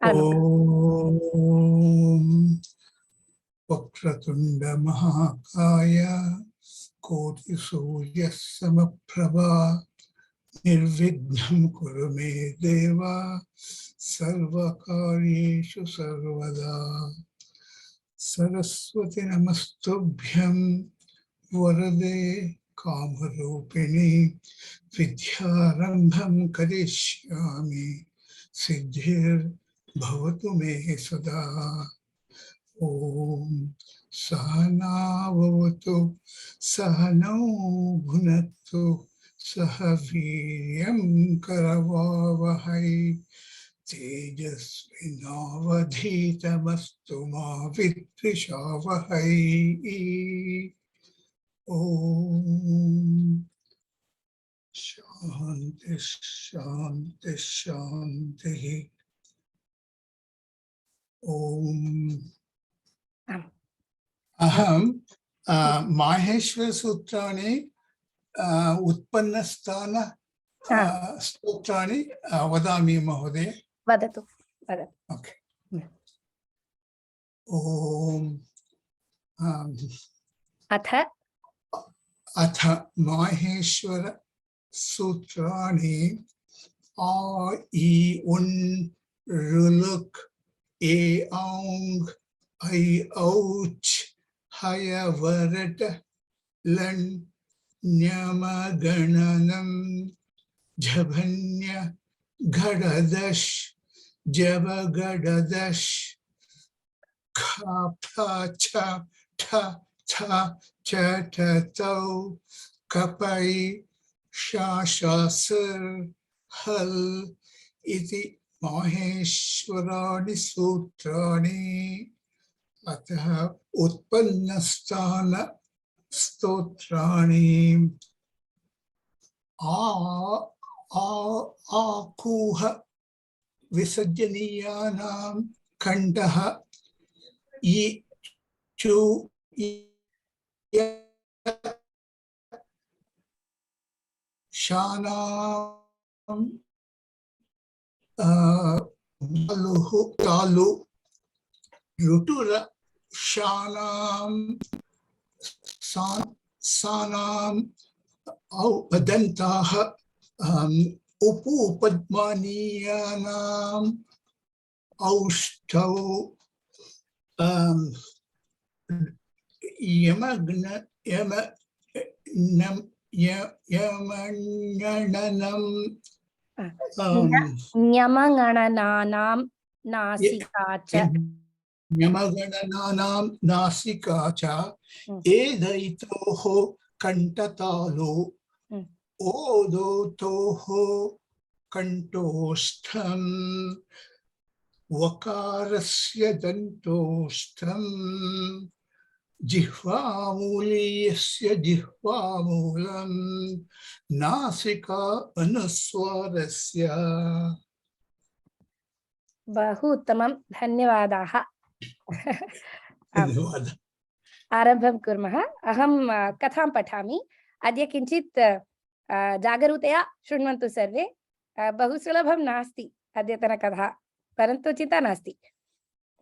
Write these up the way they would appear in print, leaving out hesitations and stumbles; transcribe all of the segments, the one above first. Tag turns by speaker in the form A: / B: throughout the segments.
A: ॐ वक्रतुण्ड महाकाय कोटिसूर्यः समप्रभा निर्विघ्नं कुरु मे देव सर्वकार्येषु सर्वदा। सरस्वती नमस्तुभ्यं वरदे कामरूपिणी विद्यारम्भं करिष्यामि सिद्धिर्भवतु मे सदा। ॐ सहना भवतु सहनौ भुनक्तु सह वीर्यं करवावहै तेजस्विनावधीतमस्तु मा विद्विषावहै। ॐ शान्ति शान्ति शान्तिः। ॐ अहं माहेश्वर सूत्राणि उत्पन्नस्थान स्तोत्राणि वदामि महोदय।
B: वदतु वदतु।
A: ओके। ॐ अथ माहेश्वर सूत्राणि आ ई उन् ऋलुक् ए औङ् ऐ औच् हय वरट लन् न्यमगणनं झभन्य घडदश जबगडदश खापा छ ठ थ च ठ तौ कपै शाशासर हल इति माहेश्वराणि सूत्राणि। अतः उत्पन्नस्थान स्तोत्राणि। आकूह विसर्जनीयानां खण्डः इ चु शानां तालु ऋटुर शानां सानां दन्ताः उपपद्मानीयानां औष्ठौ यमग्न यम यमगणनं
B: न्यमगणनानां नासिका च
A: यमगणनानां नासिका च एदैतोः कण्ठतालु ओदोतोः कण्ठोष्ठं वकारस्य दन्तोष्ठं जिह्वामूलीयस्य जिह्वामूलं नासिका अनुस्वारस्य।
B: बहु उत्तमं, धन्यवादाः।
A: धन्यवादः।
B: आरम्भं कुर्मः। अहं कथां पठामि। अद्य किञ्चित् जागरूकतया शृण्वन्तु सर्वे। बहु सुलभं नास्ति अद्यतनकथा, परन्तु चिन्ता नास्ति।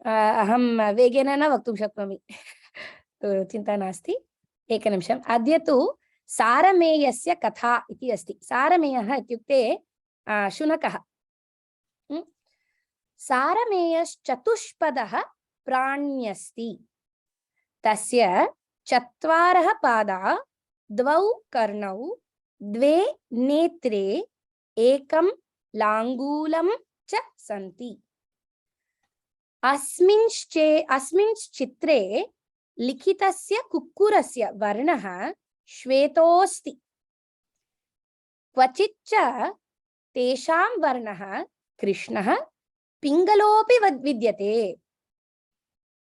B: अहं वेगेन न वक्तुं शक्नोमि, चिन्ता नास्ति। एकनिमिषम्। अद्य तु सारमेयस्य कथा इति अस्ति। सारमेयः इत्युक्ते शुनकः। सारमेयश्चतुष्पदः प्राण्यस्ति। तस्य 4 पादा, 2 कर्णौ, 2 नेत्रे, 1 लाङ्गूलं च सन्ति। अस्मिन् चित्रे लिखितस्य कुक्कुरस्य वर्णः श्वेतोऽस्ति। क्वचिच्च तेषां वर्णः कृष्णः पिङ्गलोऽपि विद्यते।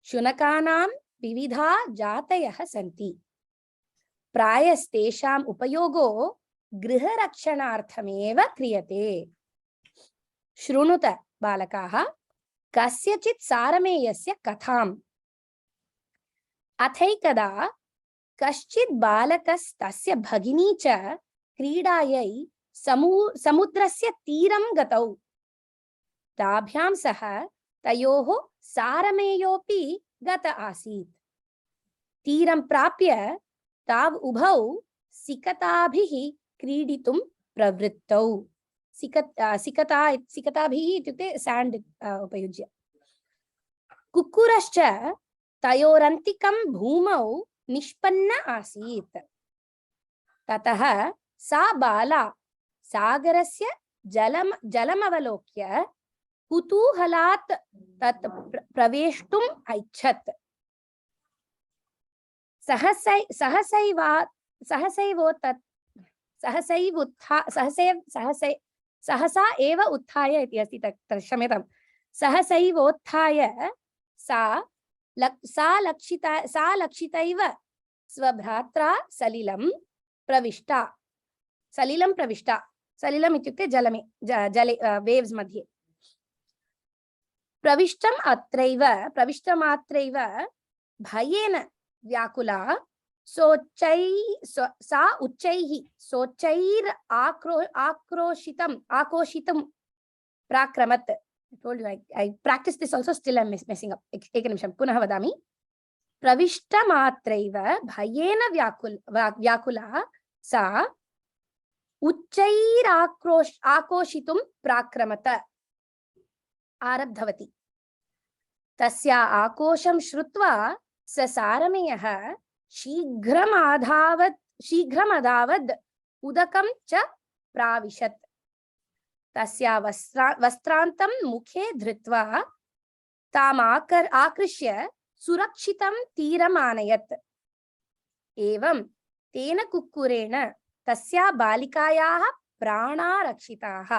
B: शुनकानां विविधा जातयः सन्ति। प्रायस्तेषाम् उपयोगो गृहरक्षणार्थमेव क्रियते। शृणुत बालकाः कस्यचित् सारमेयस्य कथाम्। अथैकदा कश्चित् बालकस्तस्य भगिनी च क्रीडायै समुद्रस्य तीरं गतौ। ताभ्यां सह तयोः सारमेयोऽपि गत आसीत् तीरं प्राप्य ताव उभौ सिकताभिः क्रीडितुं प्रवृत्तौ सिकताभिः इत्युक्ते सैंड उपयुज्य कुक्कुरश्च तयोरन्तिकं भूमौ निष्पन्न आसीत् ततः सा बाला सागरस्य जलमवलोक्य कुतूहलात् तत् प्रवेष्टुम् ऐच्छत् सहसा एव उत्थाय इति अस्ति क्षम्यतां सहसैवोत्थाय सा लक्षितैव स्वभ्रात्रा सलिलं प्रविष्टा सलिलम् इत्युक्ते जलमे जले वेव्स् मध्ये प्रविष्टमात्रैव भयेन व्याकुला सा उच्चैः आकोशितं प्राक्रमत् I told you I practiced this also, still I'm messing up. एकनिमिषं पुनः वदामि प्रविष्टमात्रैव भयेन व्याकुला सा आकोशितुं प्राक्रमत आरब्धवती तस्या आकोशं श्रुत्वा स सारमेयः शीघ्रमधावद् उदकं च प्राविशत् तस्या वस्त्रान्तं मुखे धृत्वा ताम् आकृष्य सुरक्षितं तीरम् आनयत् एवं तेन कुक्कुरेण तस्या बालिकायाः प्राणा रक्षिताः.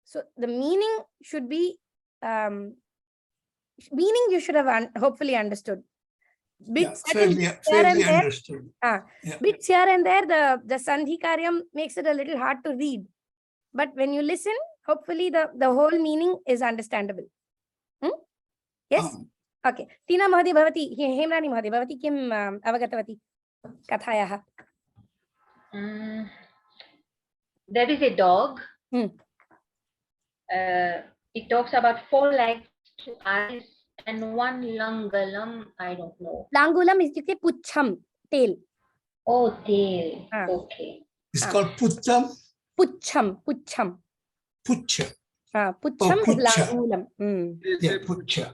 B: So the meaning should be meaning you should have hopefully understood. Bits
A: fairly understood.
B: Bits here and there, the sandhi karyam makes it a little hard to read. But when you listen, hopefully the whole meaning is understandable. Yes? Okay. Tina Mahadi Bhavati, Hemrani Mahadi Bhavati, Kim Avagatavati Kathayaha.
C: There is a dog. It talks about 4 legs, 2 eyes, and 1 langulam. I don't know.
B: Langulam is pucham, tail.
C: Oh, tail. Okay.
A: It's called Pucham.
B: Pucham.
A: Pucha.
B: Pucham is langulam.
A: Yeah, Pucha.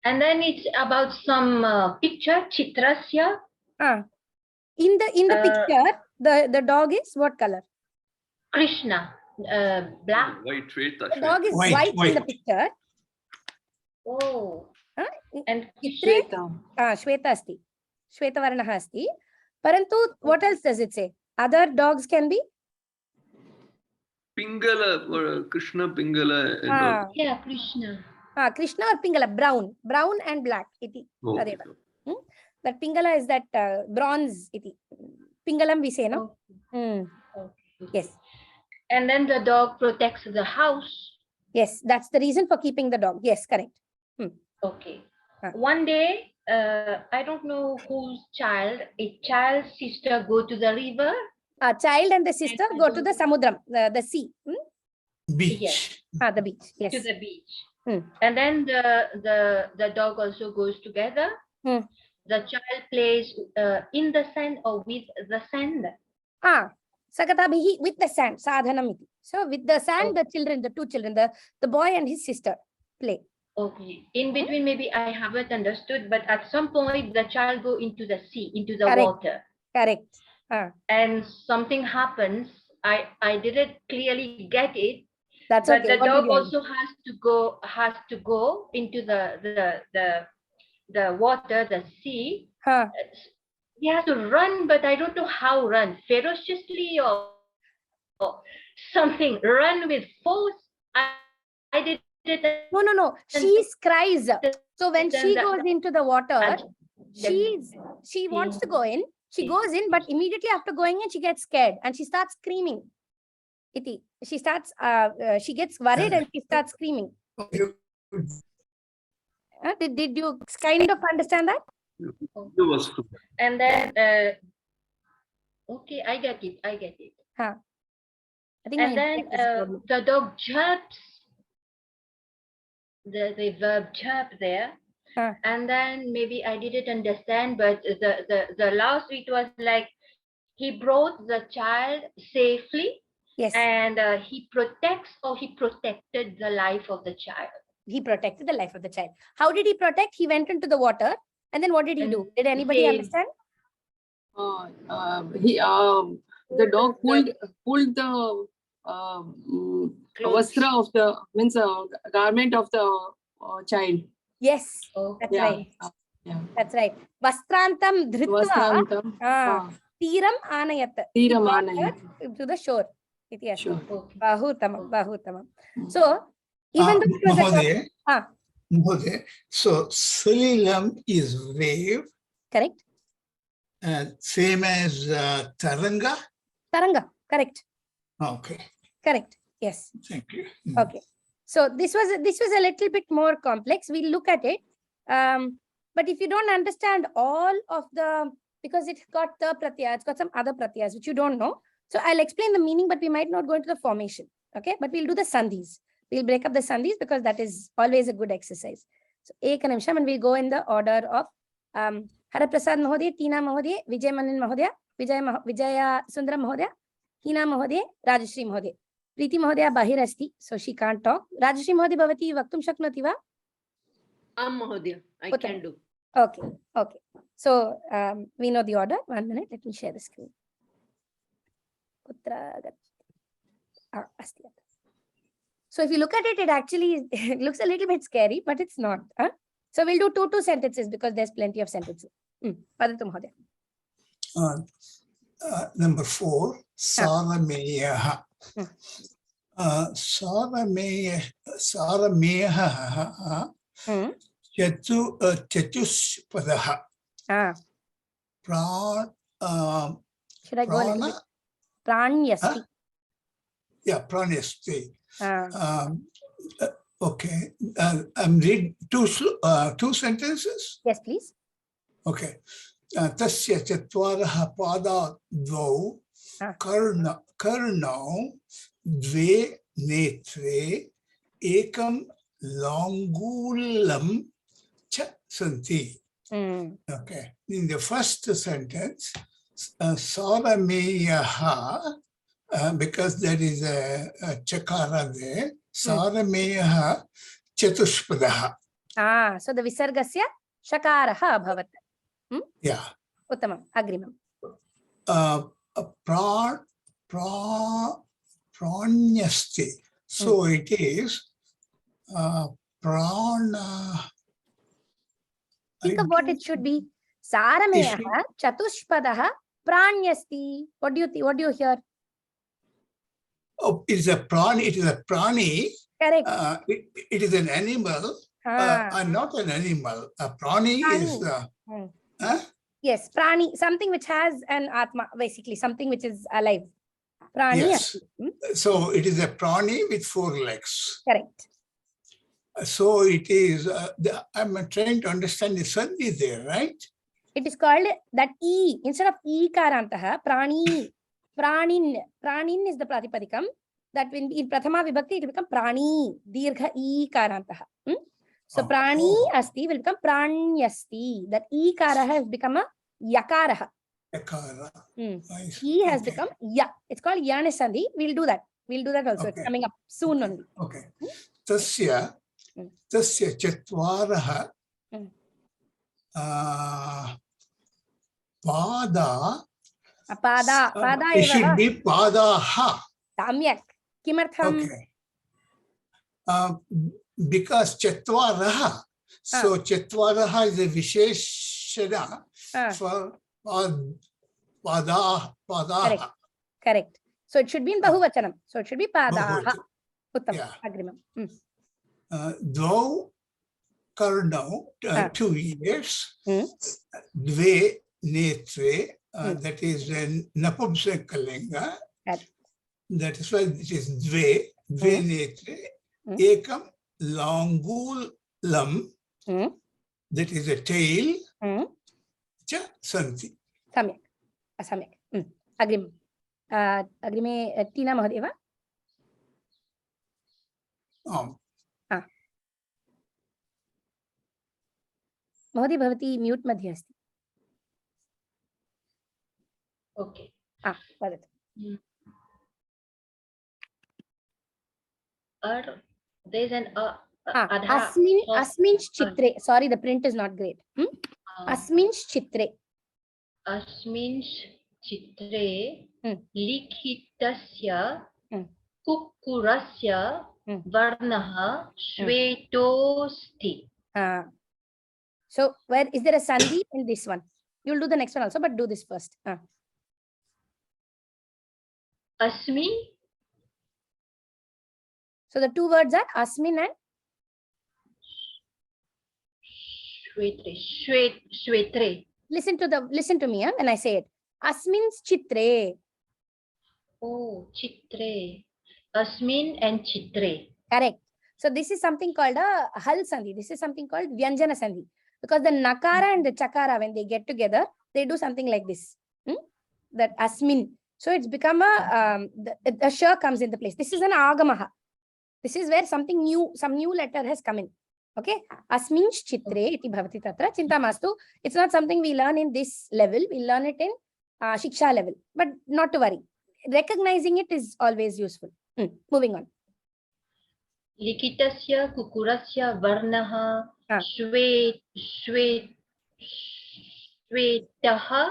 C: And then it's about some picture, chitrasya.
B: In the picture, the dog is what color?
C: Krishna, black.
D: White,
B: The dog is white in the picture.
C: Oh. And
B: Shweta. Shweta asti. Shweta varnah asti. Parantu, what else does it say? Other dogs can be?
D: Pingala, or Krishna Pingala.
C: Yeah, Krishna.
B: Krishna or Pingala, brown and black. Iti.
D: Okay.
B: That Pingala is that bronze. Iti. Pingalam we say, no?
C: Okay.
B: Yes.
C: And then the dog protects the house.
B: Yes, that's the reason for keeping the dog. Yes, correct.
C: Okay. One day, I don't know whose child, a child's sister go to the river.
B: A child and the sister go to the samudram, the sea.
A: Beach.
C: Yes.
B: The beach. Yes.
C: To the beach. And then the dog also goes together. The child plays in the sand or with the sand.
B: Sakatabihi with the sand, sadhanamiti. So with the sand, the two children, the boy and his sister play.
C: Okay. In between, maybe I haven't understood, but at some point the child go into the sea, into the
B: Correct.
C: water.
B: Correct.
C: And something happens. I didn't clearly get it.
B: That's
C: but
B: okay.
C: The dog also has to go into the water, the sea. He has to run, but I don't know how run. Ferociously or something. Run with force. I did it.
B: No. She cries. So when she goes into the water, she wants to go in. She goes in, but immediately after going in, she gets scared and she starts screaming. She starts. She gets worried and she starts screaming. Did you kind of understand that?
C: And then, okay, I get it.
B: I think
C: And
B: my
C: then
B: internet is problem.
C: the dog chirps. The verb chirp there. And then maybe I didn't understand, but the last it was like he brought the child safely.
B: Yes.
C: And he protects, or he protected the life of the child.
B: He protected the life of the child. How did he protect? He went into the water. And then what did he do? Did anybody understand?
E: The dog pulled the vastra of the, means garment of the child.
B: Yes,
C: Oh,
B: that's right. That's right. Vastrantam dhritva
E: Vastrantam,
B: tiram anayat. He brought her to the shore.
E: Sure.
B: Bahutamam, bahutamam. So, even though it was
A: Mahodaya, so Salilam is wave.
B: Correct.
A: Same as Taranga.
B: Taranga, correct.
A: Okay.
B: Correct. Yes.
A: Thank you.
B: Okay. So this was a little bit more complex. We'll look at it. But if you don't understand all of the, because it's got the pratyaya, it's got some other pratyayas which you don't know. So I'll explain the meaning, but we might not go into the formation. Okay. But we'll do the sandhis. We'll break up the sandhis because that is always a good exercise. So Eka Nimsham, and we'll go in the order of Haraprasad Mahodaya, Tina Mahodaya, Vijay Manin Mahodaya, Vijaya Sundaram Mahodaya, Tina Mahodaya, Rajashri Mahodaya. Preeti Mahodaya Bahir asti, so she can't talk. Rajashri Mahodaya Bhavati Vaktum Shaknoti va?
E: Mahodaya, I can do.
B: Okay, okay. So we know the order. 1 minute, let me share the screen. So if you look at it, it actually looks a little bit scary, but it's not. So we'll do two sentences because there's plenty of sentences. Padatu Mahodaya.
A: Number 4, Sarameyaha. Sarameyaha Chatuspadaha.
B: Should I go a little bit? Pranyasti.
A: Yeah, Pranyasti. Okay. I'm reading two sentences.
B: Yes, please.
A: Okay. Tasya chatvaraha pada dvau karnau dve netre ekam langulam cha santi. Okay. In the first sentence, Sarameyaha, because there is a chakara there, Sarameyaha chatushpadaha.
B: So the visargasya shakaraha bhavat.
A: Yeah.
B: Uttamam, agrimam.
A: Pranyasti. So it is prana.
B: Think of what it should be. Sarameyaha chatushpadaha pranyasti. What do you think? What do you hear?
A: Oh, it is a prani. It is a prani.
B: Correct.
A: It is an animal. Not an animal. A prani is.
B: Yes, prani, something which has an atma, basically something which is alive. Prani.
A: Yes. So it is a prani with 4 legs.
B: Correct.
A: So it is. I'm trying to understand the sandhi there, right?
B: It is called that E instead of E karantaha, prani. Pranin is the pratipadikam. That when in Prathama Vibhakti it becomes prani, dirgha E karantaha. So prani asti will become pranyasti. That E kara has become a yakaraha.
A: Yakara.
B: E has become ya. It's called yanisandhi. We'll do that. We'll do that also. It's coming up soon only.
A: Okay. Tasya chatvaraha pada. Pada it should be padaha.
B: Samyak. Kimartham?
A: Okay. Because chatvaraha. So chatvaraha is a visheshana for padaha.
B: Correct. So it should be in bahuvachanam. So it should be padaha. Uttam. Agrimam.
A: Dvau karnau, 2 ears. Dve netre, that is napumsakalinga. That is why it is dve netre. Ekam langulam, that is a tail. Cha santi.
B: Samyak. Agrim. Agrime Tina Mahadeva. महोदय भवती mute मध्ये अस्ति.
C: Okay.
B: वदतु.
C: There's an
B: अस्मिन् चित्रे. Sorry, the print is not great. अस्मिन् चित्रे.
C: अस्मिन् चित्रे लिखितस्य कुक्कुरस्य वर्णः श्वेतोऽस्ति.
B: So where is there a sandhi in this one? You'll do the next one also, but do this first.
C: Asmin.
B: So the two words are asmin and
C: shvetre.
B: Listen to me when I say it. Asmin chitre.
C: Oh, chitre. Asmin and chitre.
B: Correct. So this is something called a hal sandhi. This is something called vyanjana sandhi. Because the nakara and the chakara, when they get together, they do something like this. That asmin. So it's become a sh comes into place. This is an agamaha. This is where something new, some new letter has come in. Okay. Asmin chitre iti bhavati tatra chinta mastu. It's not something we learn in this level. We learn it in shiksha level. But not to worry. Recognizing it is always useful. Moving on.
C: Likitasya kukurasya varnaha shwetaha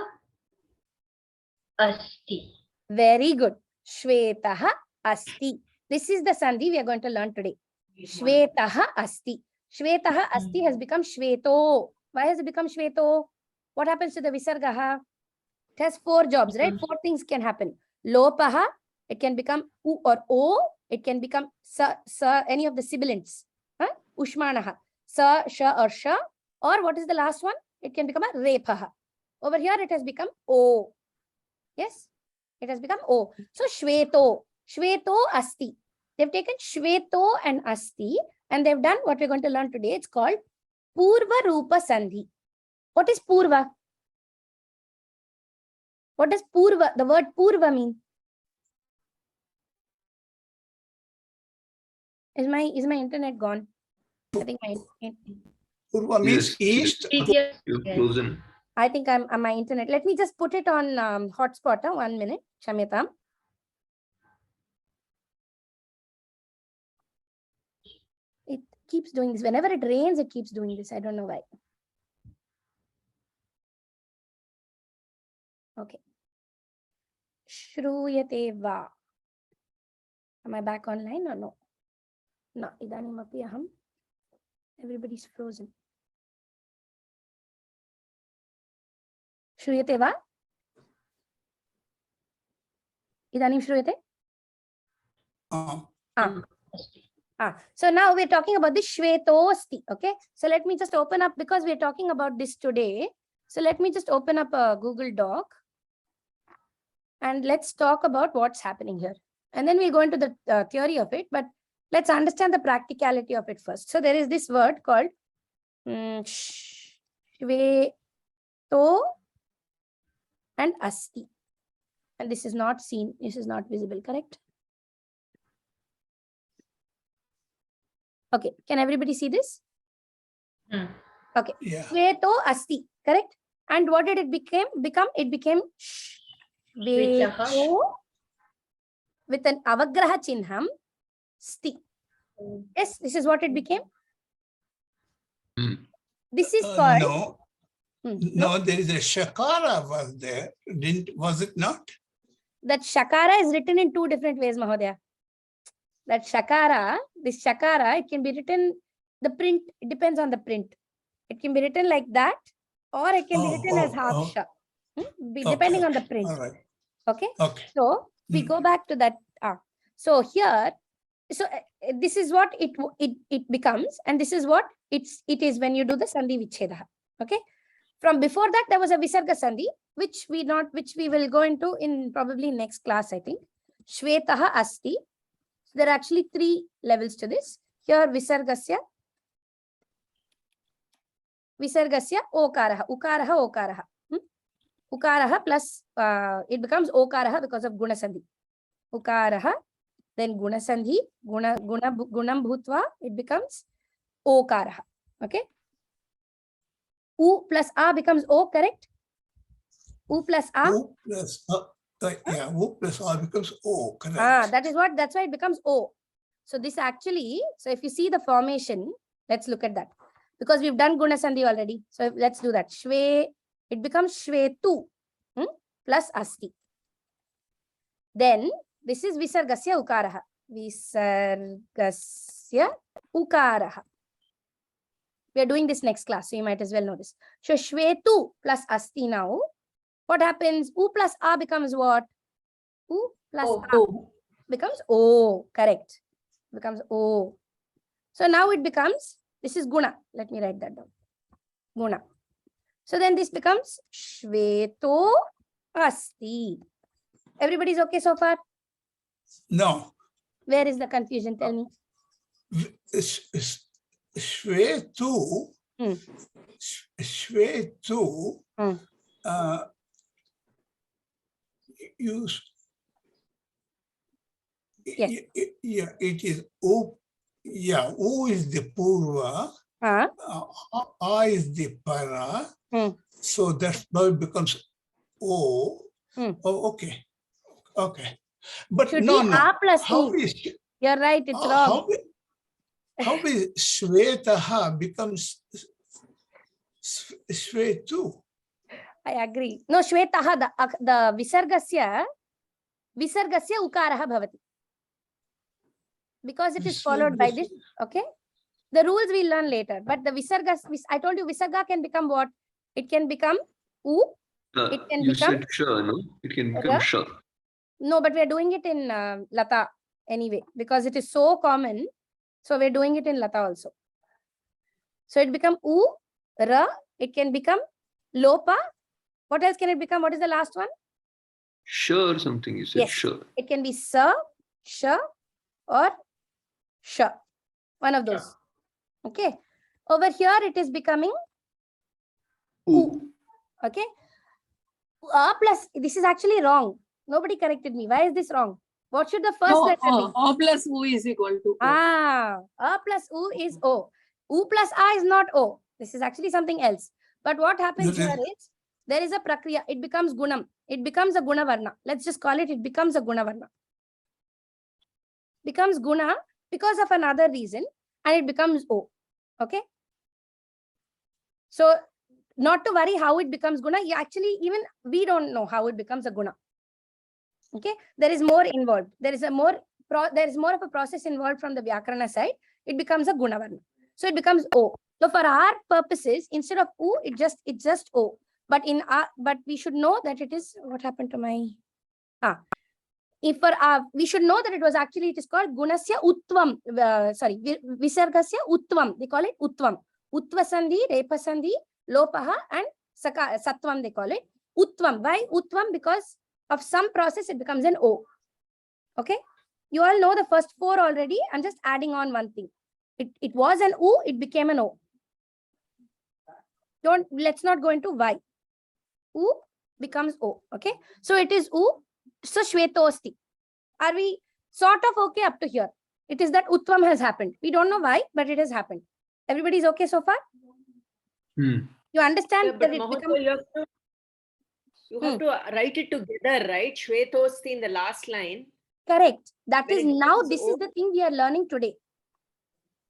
C: asti.
B: Very good. Shwetaha asti. This is the sandhi we are going to learn today. Shwetaha asti. Shwetaha asti has become shveto. Why has it become shveto? What happens to the visargaha? It has 4 jobs, right? 4 things can happen. Lopaha, it can become u or o. It can become sa, any of the sibilants. Ushmanaha, sa, sha or sha. Or what is the last one? It can become a repaha. Over here it has become o. Yes, it has become o. So shveto, shveto asti. They've taken shveto and asti and they've done what we're going to learn today. It's called purva rupa sandhi. What is purva? What does purva, the word purva mean? Is my internet gone? I think
A: Purva means east.
D: You've frozen.
B: I think I'm on my internet. Let me just put it on hotspot. 1 minute. Shamyatam. It keeps doing this. Whenever it rains, it keeps doing this. I don't know why. Okay. Shruyate va. Am I back online or no? No. Idanim api aham. Everybody's frozen. Shruyate va? Idanim shruyate? So now we're talking about the shvetosti. Okay. So let me just open up, because we're talking about this today. So let me just open up a Google Doc and let's talk about what's happening here. And then we'll go into the theory of it, but let's understand the practicality of it first. So there is this word called shveto and asti. And this is not seen. This is not visible, correct? Okay, can everybody see this? Okay,
A: Yeah.
B: Shveto asti, correct? And what did it become? It became Shveto with an avagraha chinham sti. Yes, this is what it became. This is called.
A: No. No, there is a shakara was there. Was it not?
B: That shakara is written in 2 different ways, Mahodaya. That shakara, this shakara, it can be written, the print, it depends on the print. It can be written like that, or it can be written as half sha. Depending on the print.
A: All right.
B: Okay.
A: Okay.
B: So we go back to that. So here, so this is what it becomes, and this is what it is when you do the sandhi vicheda. Okay. From before that, there was a visarga sandhi, which we will go into in probably next class, I think. Shvetaha asti. There are actually 3 levels to this. Here, visargasya okaraha, ukaraha, okaraha. Ukaraha plus, it becomes okaraha because of guna sandhi. Ukaraha Then guna sandhi, gunam bhutva, it becomes okaraha. Okay. U plus a becomes o, correct? U plus a.
A: U plus yeah, U plus A becomes O, correct.
B: That's why it becomes O. So this actually, so if you see the formation, let's look at that. Because we've done guna sandhi already. So let's do that. Shve, it becomes shvetu plus asti. Then this is visargasya ukaraha. Visargasya ukaraha. We are doing this next class, so you might as well know this. So shvetu plus asti now. What happens? U plus a becomes what? U plus a becomes O. Correct. Becomes O. So now it becomes, this is guna. Let me write that down. Guna. So then this becomes shveto asti. Everybody's okay so far?
A: No.
B: Where is the confusion? Tell me.
A: Shvetu. Shvetu.
B: Yes.
A: Yeah, it is O. Yeah, O is the Purva. A is the Para. So that bird becomes O. Oh, okay. Okay. But
B: should
A: no,
B: be
A: no.
B: A plus
A: How
B: E.
A: is,
B: You're right, it's wrong.
A: How is Shvetaha becomes Shvetu?
B: I agree. No, Shvetaha, the visargasya ukaraha bhavati. Because it is followed by this, okay? The rules we'll learn later. But the visargas, I told you visarga can become what? It can become U. It can
D: you
B: become
D: said sure, no? It can become sure.
B: No, but we're doing it in Lataa anyway, because it is so common. So we're doing it in Lataa also. So it become U, Ra, it can become Lopa. What else can it become? What is the last one?
D: Sure, something you said,
B: yes.
D: sure.
B: It can be Sa, Sha, or Sha. One of those. Okay. Over here, it is becoming U. Okay. A plus, this is actually wrong. Nobody corrected me. Why is this wrong? What should the first letter be?
E: O plus U is equal to O.
B: A plus U is O. U plus A is not O. This is actually something else. But what happens here is, there is a prakriya. It becomes gunam. It becomes a guna varna. Let's just call it, it becomes a guna varna. Becomes guna because of another reason, and it becomes O. Okay. So, not to worry how it becomes guna. Actually, even we don't know how it becomes a guna. Okay, there is more involved. There is more of a process involved from the Vyakarana side. It becomes a guna varna. So it becomes O. So for our purposes, instead of U, it's just O. But but we should know that it is, what happened to my we should know that it is called gunasya utvam, visargasya utvam. They call it utvam. Utva sandhi, repa sandhi, lopaha, and satvam they call it. Utvam. Why utvam? Because of some process, it becomes an O. Okay. You all know the first four already. I'm just adding on one thing. It was an U, it became an O. Let's not go into why. U becomes O. Okay. So it is U. So shvetosti. Are we sort of okay up to here? It is that utvam has happened. We don't know why, but it has happened. Everybody's okay so far? You understand that it becomes...
F: You have to write it together, right? Shvetosti in the last line.
B: Correct. That is now, this is the thing we are learning today.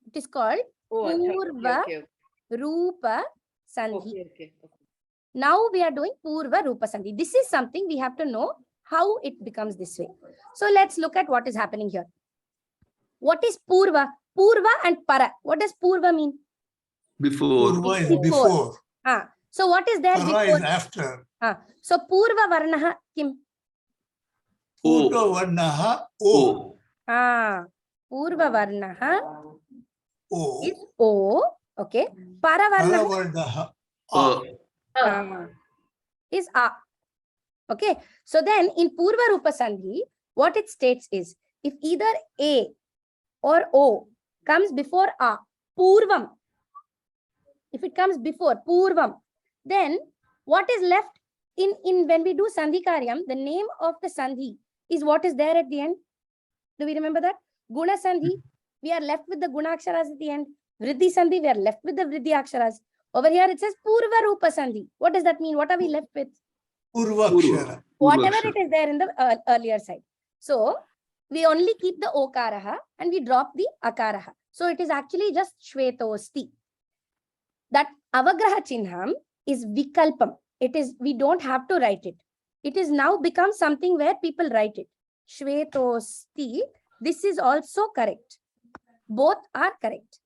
B: It is called Purva Rupa Sandhi. Now we are doing Purva Rupa Sandhi. This is something we have to know how it becomes this way. So let's look at what is happening here. What is Purva? Purva and Para. What does Purva mean?
D: Before.
A: Purva is before.
B: So what is there
A: Para
B: before?
A: is after.
B: So Purva Varnaha Kim?
A: Purva Varnaha O.
B: Purva Varnaha
A: O.
B: is O. Okay. Para
A: Varnaha
B: is A. Okay. So then in Purva Rupa Sandhi, what it states is, if either A or O comes before A, Purvam. If it comes before Purvam, then what is left in when we do Sandhi Karyam, the name of the Sandhi is what is there at the end? Do we remember that? Guna Sandhi, we are left with the Guna Aksharas at the end. Vriddhi Sandhi, we are left with the Vriddhi Aksharas. Over here it says Purva Rupa Sandhi. What does that mean? What are we left with?
A: Purvakshara.
B: Whatever it is there in the earlier side. So we only keep the Okaraha and we drop the Akaraha. So it is actually just Shvetosti. That Avagraha Chinham is Vikalpam. It is, we don't have to write it. It is now become something where people write it. Shvetosti. This is also correct. Both are correct.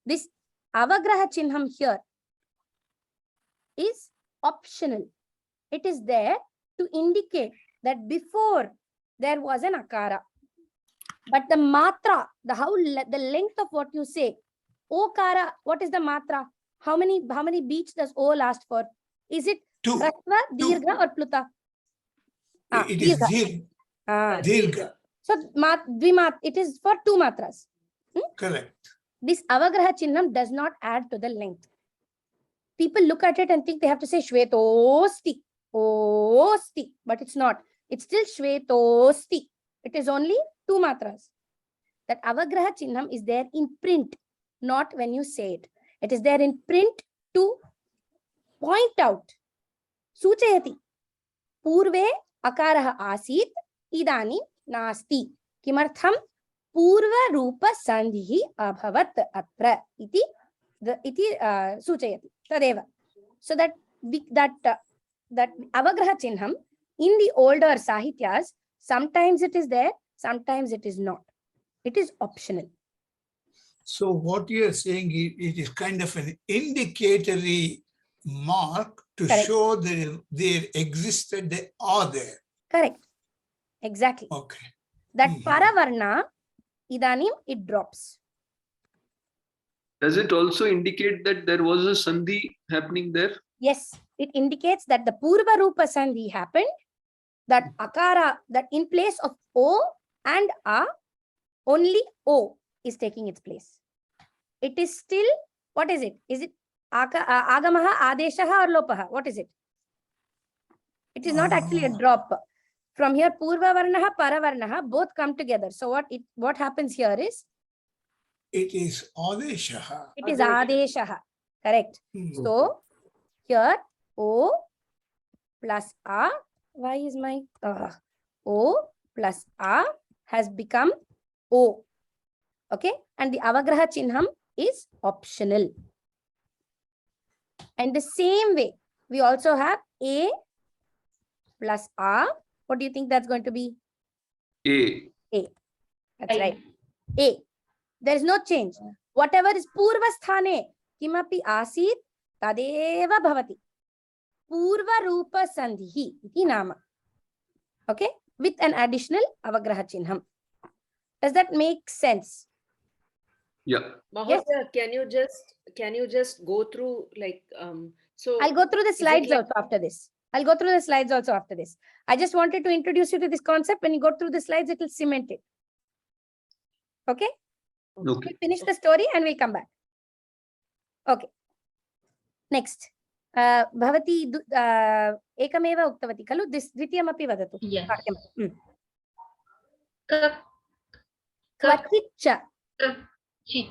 B: This Avagraha Chinham here is optional. It is there to indicate that before there was an Akara. But the Matra, the length of what you say, Okara, what is the Matra? How many beats does O last for? Is it
A: Two.
B: Rasva, Dirgha or Pluta?
A: It is Dirgha.
B: So it is for 2 matras.
A: Correct.
B: This Avagraha Chihnam does not add to the length. People look at it and think they have to say Shvetosti, Osti, but it's not. It's still Shvetosti. It is only 2 matras. That Avagraha Chihnam is there in print, not when you say it. It is there in print to point out. Suchayati. Purve Akaraha Asit, Idani Nasti. Kimartham Purva Rupa Sandhi Abhavat Atra. Iti Suchayati. Tadeva. So that Avagraha Chinham in the older Sahityas, sometimes it is there, sometimes it is not. It is optional.
A: So what you are saying, it is kind of an indicatory mark to
B: Correct.
A: show that they existed, they are there.
B: Correct. Exactly.
A: Okay.
B: That Paravarna, Idanim, it drops.
D: Does it also indicate that there was a Sandhi happening there?
B: Yes, it indicates that the Purva Rupa Sandhi happened, that Akara, that in place of O and A, only O is taking its place. It is still, what is it? Is it Agamaha, Adeshaha or Lopaha? What is it? It is not actually a drop. From here, Purva Varnaha, Paravarnaha, both come together. So what happens here is?
A: It is Adeshaha.
B: It is Adeshaha. Correct. So here, O plus A. Why is my O plus A has become O. Okay. And the Avagraha Chinham is optional. And the same way, we also have A plus A. What do you think that's going to be?
D: A.
B: That's right. A. There is no change. Whatever is Purva Sthane, Kimapi Asit, Tadeva Bhavati. Purva Rupa Sandhi, iti nama. Okay? With an additional Avagraha Chinham. Does that make sense?
D: Yeah.
F: Mahodaya, yes. Can you just go through like so
B: I'll go through the slides
F: like,
B: also after this. I just wanted to introduce you to this concept. When you go through the slides, it will cement it. Okay?
D: Okay.
B: We'll finish the story and we'll come back. Okay. Next. Bhavati ekameva uktavati khalu. This dvitiyamapi vadatu.
C: Yes.
B: Kvachitcha.
C: Chit.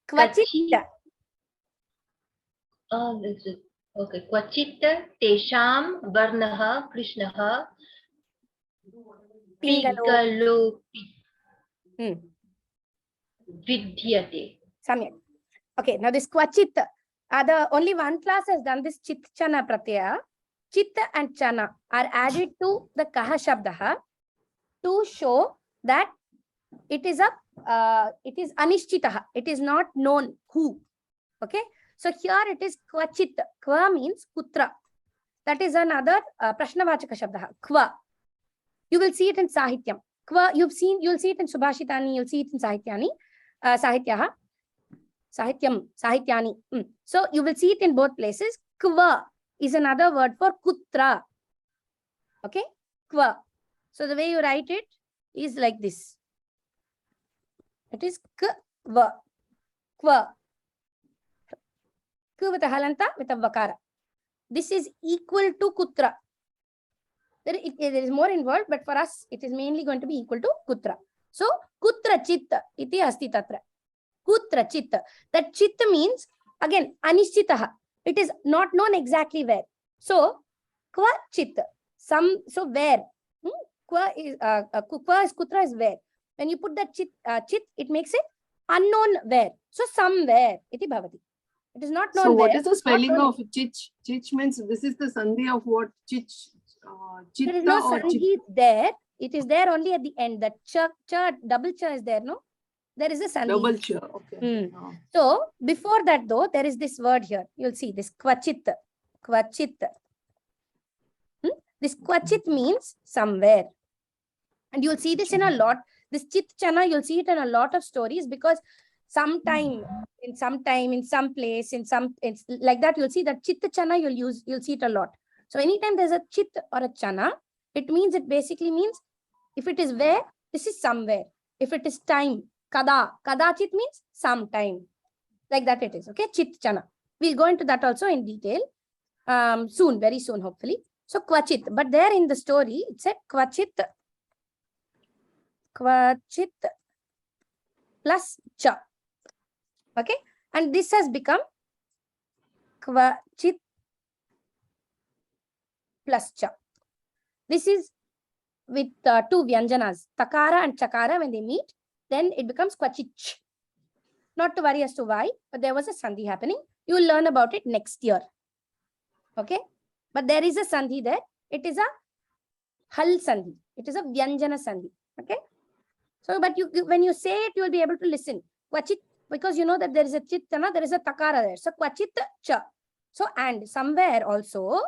B: Kvachitcha.
C: Oh, this is okay. Kvachit tesham varnaha krishnaha pingalo vidyate.
B: Samyak. Okay, now this kvachit, only one class has done this chit chana pratyaya. Chit and chana are added to the kaha shabdaha to show that it is anishchitaha. It is not known who. Okay, so here it is kvachit. Kva means kutra. That is another prashnavachaka shabdaha. Kva. You will see it in sahityam. Kva, you'll see it in subhashitani. You'll see it in sahityani. Sahityaha. Sahityani. So you will see it in both places. Kva is another word for kutra. Okay? Kva. So the way you write it is like this. It is kva. Kva. K with a halanta with a vakara. This is equal to kutra. There is more involved, but for us, it is mainly going to be equal to kutra. So, kutra chitta iti asti tatra. Kutra chitta. That chitta means, again, anishchitaha. It is not known exactly where. So, kwa chitta. So where? Kwa is, kutra is where. When you put that chit, it makes it unknown where. So, somewhere iti bhavati. It is not known
E: So
B: where.
E: what is the spelling of chich? Chich means this is the sandhi of what? Chich, chitta
B: There is no
E: or
B: sandhi
E: chit?
B: there. It is there only at the end. The cha, double cha is there, no? There is a sandhi.
E: Double cha. Okay.
B: So before that though, there is this word here. You'll see this kvachit. Kvachit. This kvachit means somewhere. And you'll see this in a lot. This chit chana, you'll see it in a lot of stories because sometime, in some place, it's like that, you'll see that chit chana, you'll see it a lot. So anytime there's a chit or a chana, it basically means if it is where, this is somewhere. If it is time, kadachit means sometime. Like that it is, okay? Chit chana. We'll go into that also in detail soon, very soon, hopefully. So kvachit, but there in the story, it said kvachit plus cha. Okay, and this has become kvachit plus cha. This is with two vyanjanas, takara and chakara. When they meet, then it becomes kvachich. Not to worry as to why, but there was a sandhi happening. You will learn about it next year. Okay, but there is a sandhi there. It is a hal sandhi. It is a vyanjana sandhi. Okay, so but when you say it, you will be able to listen. Kvachit, because you know that there is a chittana, there is a takara there. So kvachit cha. So and somewhere also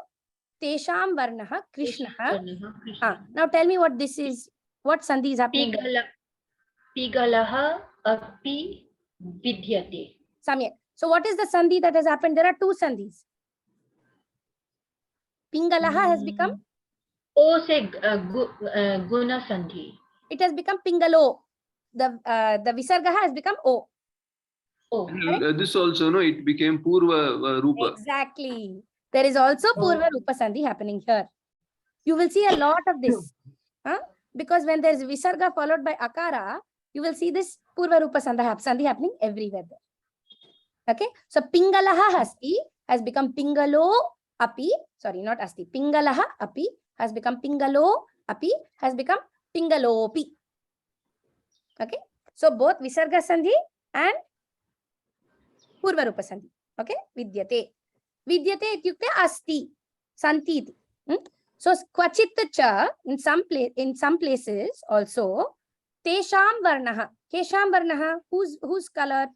B: tesham varnaha krishnaha. Now tell me what this is. What sandhi is happening?
C: Pigalaha api vidyate.
B: Samyak. So what is the sandhi that has happened? There are two sandhis. Pingalaha has become?
C: O se guna sandhi.
B: It has become pingalo. The visargaha has become o.
C: Oh.
D: This also, no, it became purva rupa.
B: Exactly. There is also purva rupa sandhi happening here. You will see a lot of this. Because when there is visarga followed by akara, you will see this purva rupa sandhi happening everywhere there. Okay, so pingalaha has become pingalo api, sorry, not asti. Pingalaha api has become pingalo api has become pingalopi. Okay, so both visarga sandhi and purva rupa sandhi. Okay, vidyate. Vidyate ityukte asti, santi. So kvachit cha in some places also tesham varnaha. Kesham varnaha, whose color?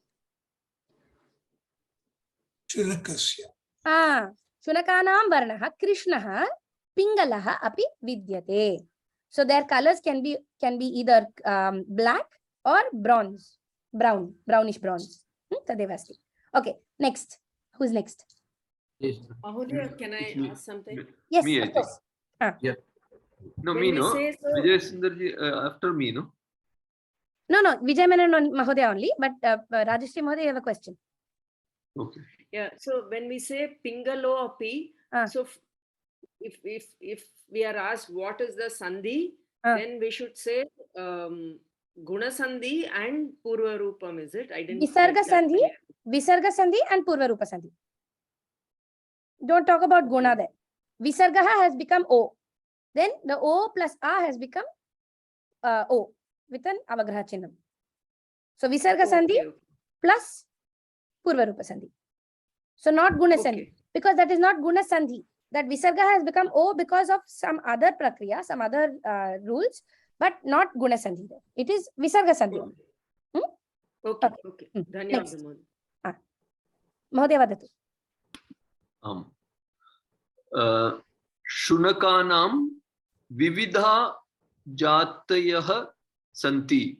A: Shunakasya.
B: Shunakanam varnaha krishnaha pingalaha api vidyate. So their colors can be either black or brownish bronze. Tadevasti. Okay, next. Who's next?
F: Mahodaya, can I ask something?
B: Yes,
D: Me, I
B: of course.
D: Yeah. No,
F: When
D: me,
F: we
D: no.
F: say so-
D: Vijay Sundarji after me, no.
B: No, Vijay Menon Mahodaya only, but Rajeshri Mahodaya, you have a question.
D: Okay.
F: Yeah, so when we say pingalo api, so if we are asked what is the sandhi, then we should say guna sandhi and purva rupam, is it? I didn't
B: Visarga sandhi and purva rupa sandhi. Don't talk about guna there. Visargaha has become o. Then the o plus a has become o with an avagraha chinnam. So visarga sandhi plus purva rupa sandhi. So not guna sandhi, because that is not guna sandhi. That visarga has become o because of some other prakriya, some other rules, but not guna sandhi there. It is visarga sandhi.
F: Okay. Dhanyawad.
B: Mahodaya vadatu.
D: Shunakanam vividha jatayah santi.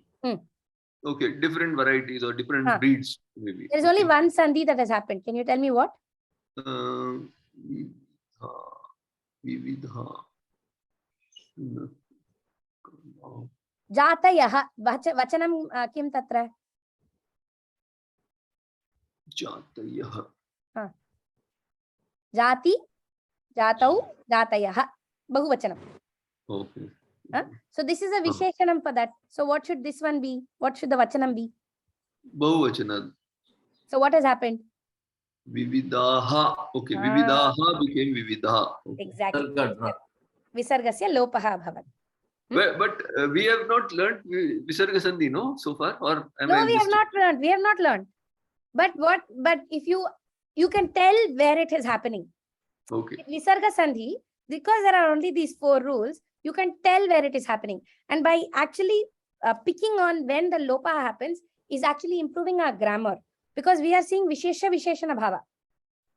D: Okay, different varieties or different breeds maybe.
B: There is only one sandhi that has happened. Can you tell me what?
D: Vividha.
B: Jatayah. Vachanam kim tatra?
D: Jatayah.
B: Jati, jatau, jatayah. Bahuvachanam.
D: Okay.
B: So this is a Visheshanam for that. So what should this one be? What should the Vachanam be?
D: Bahuvachana.
B: So what has happened?
D: Vividaha. Okay. Vividaha became Vividha. Okay.
B: Exactly. Visargasya lopaha bhavat.
D: But we have not learnt Visarga Sandhi, no, so far? Or
B: No, we have not learned. We have not learned. But if you can tell where it is happening.
D: Okay.
B: Visarga Sandhi, because there are only these 4 rules, you can tell where it is happening. And by actually picking on when the lopa happens is actually improving our grammar. Because we are seeing Vishesha Visheshana Bhava.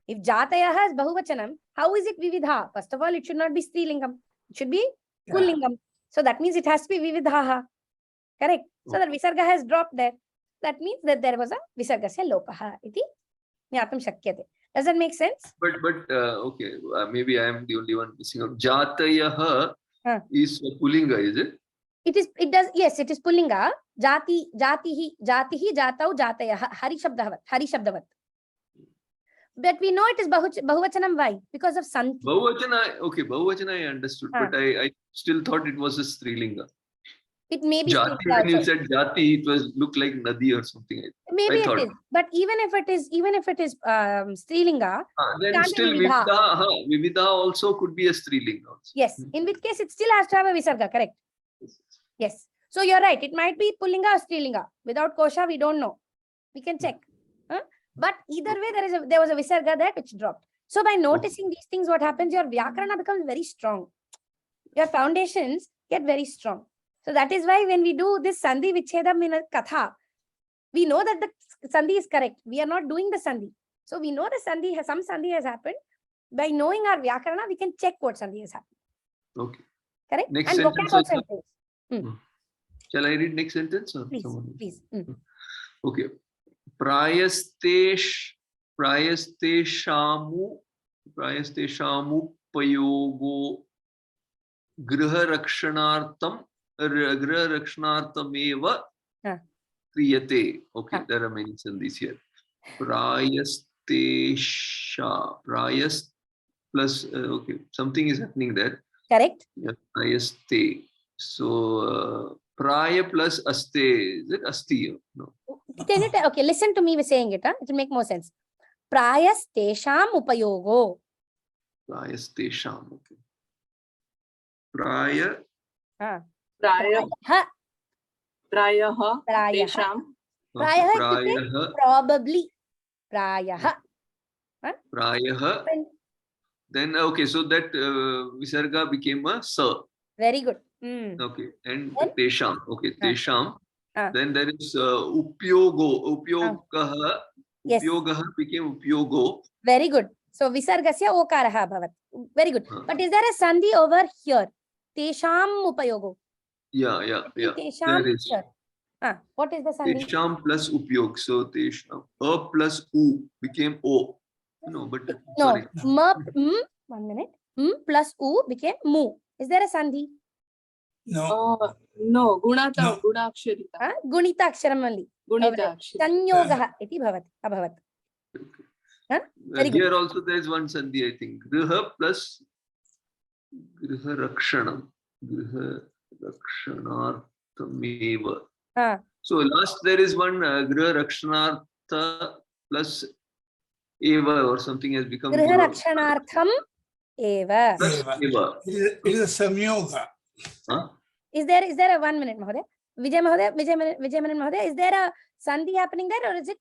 B: If Jatayaha is Bahuvachanam, how is it Vividha? First of all, it should not be Strilingam. It should be Pullingam. So that means it has to be Vividhaha. Correct. So that Visarga has dropped there. That means that there was a Visargasya Lopaha. Iti Jnatum Shakyate. Does that make sense?
D: But okay, maybe I am the only one missing out. Jatayaha is Pullinga, is it?
B: It does, yes, it is Pullinga. Jatihi, Jatau, Jatayaha. Hari Shabdavat. But we know it is Bahuvachanam. Why? Because of Santi.
D: Bahuvachana I understood, but I still thought it was a Strilinga.
B: It may be
D: Jati, when you said Jati, it was look like Nadi or something.
B: Maybe it is. But even if it is Strilinga,
D: then still Vividha also could be a Strilinga also.
B: Yes. In which case it still has to have a Visarga, correct? Yes. So you're right. It might be Pullinga or Strilinga. Without Kosha, we don't know. We can check. But either way, there was a Visarga there which dropped. So by noticing these things, what happens? Your Vyakarana becomes very strong. Your foundations get very strong. So that is why when we do this Sandhi Vichedam in a Katha, we know that the Sandhi is correct. We are not doing the Sandhi. So we know the Sandhi, some Sandhi has happened. By knowing our Vyakarana, we can check what Sandhi has happened.
D: Okay.
B: Correct?
D: Next
B: and
D: sentence
B: also
D: Shall I read next sentence? Or
B: please.
D: Okay. Prayasteshamu payogo griharakshanaartameva kriyate. Okay, there are many sandhis here. Prayas plus okay, something is happening there.
B: Correct.
D: Yeah, prayaste. So praya plus aste, is it asti? No.
B: Can you okay, listen to me saying it. It will make more sense. Prayastesham upayogo.
D: Prayastesham. Okay.
E: Prayaha.
B: Probably. Prayaha.
D: Then okay, so that Visarga became a sa.
B: Very good.
D: Okay, and Tesham. Okay, Tesham. Then there is Upyogo. Upyogaha.
B: Yes.
D: Upyogaha became Upyogo.
B: Very good. So Visargasya Okaraha Bhavat. Very good. But is there a Sandhi over here? Tesham Upayogo.
D: Yeah.
B: Tesham
D: there is.
B: What is the Sandhi?
D: Tesham plus Upyog. So Tesham. A plus U became O. No, but
B: no. Sorry. 1 minute. Plus U became Mu. Is there a Sandhi?
E: No. No. Gunata. Gunakshirita.
B: Gunita Aksharam only.
E: Gunita Aksharam.
B: Sanyogaha iti bhavat. Abhavat.
D: Here also there is one Sandhi, I think. Griha plus Griha Rakshanam. Griha Rakshanarthameva. So last there is one Griha Rakshanartha plus Eva or something has become
B: Griha Rakshanartham Eva.
A: It is a Samyoga.
B: Is there a 1 minute, Mahodaya? Vijay Menon Mahodaya, is there a Sandhi happening there, or is it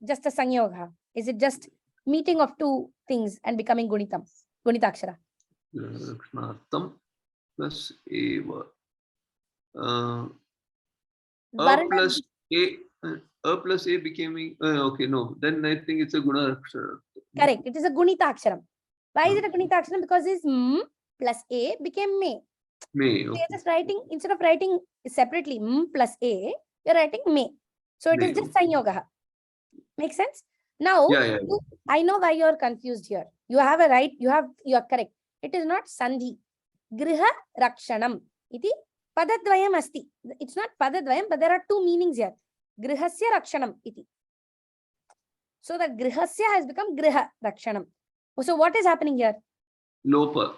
B: just a Sangyoga? Is it just meeting of two things and becoming Gunitam? Gunitakshara.
D: Rakshanartham plus Eva. A plus A becoming okay, no, then I think it's a Guna Akshara.
B: Correct. It is a Gunita Aksharam. Why is it a Gunita Aksharam? Because this M plus A became Me.
D: Okay.
B: So you're just writing, instead of writing separately M plus A, you're writing Me. So it is just Sanyogaha. Make sense? Now, I know why you're confused here. You have a right, you are correct. It is not Sandhi. Griha Rakshanam. Iti Padadvayam asti. It's not Padadvayam, but there are two meanings here. Grihasya Rakshanam iti. So the Grihasya has become Griha Rakshanam. So what is happening here?
D: Lopa.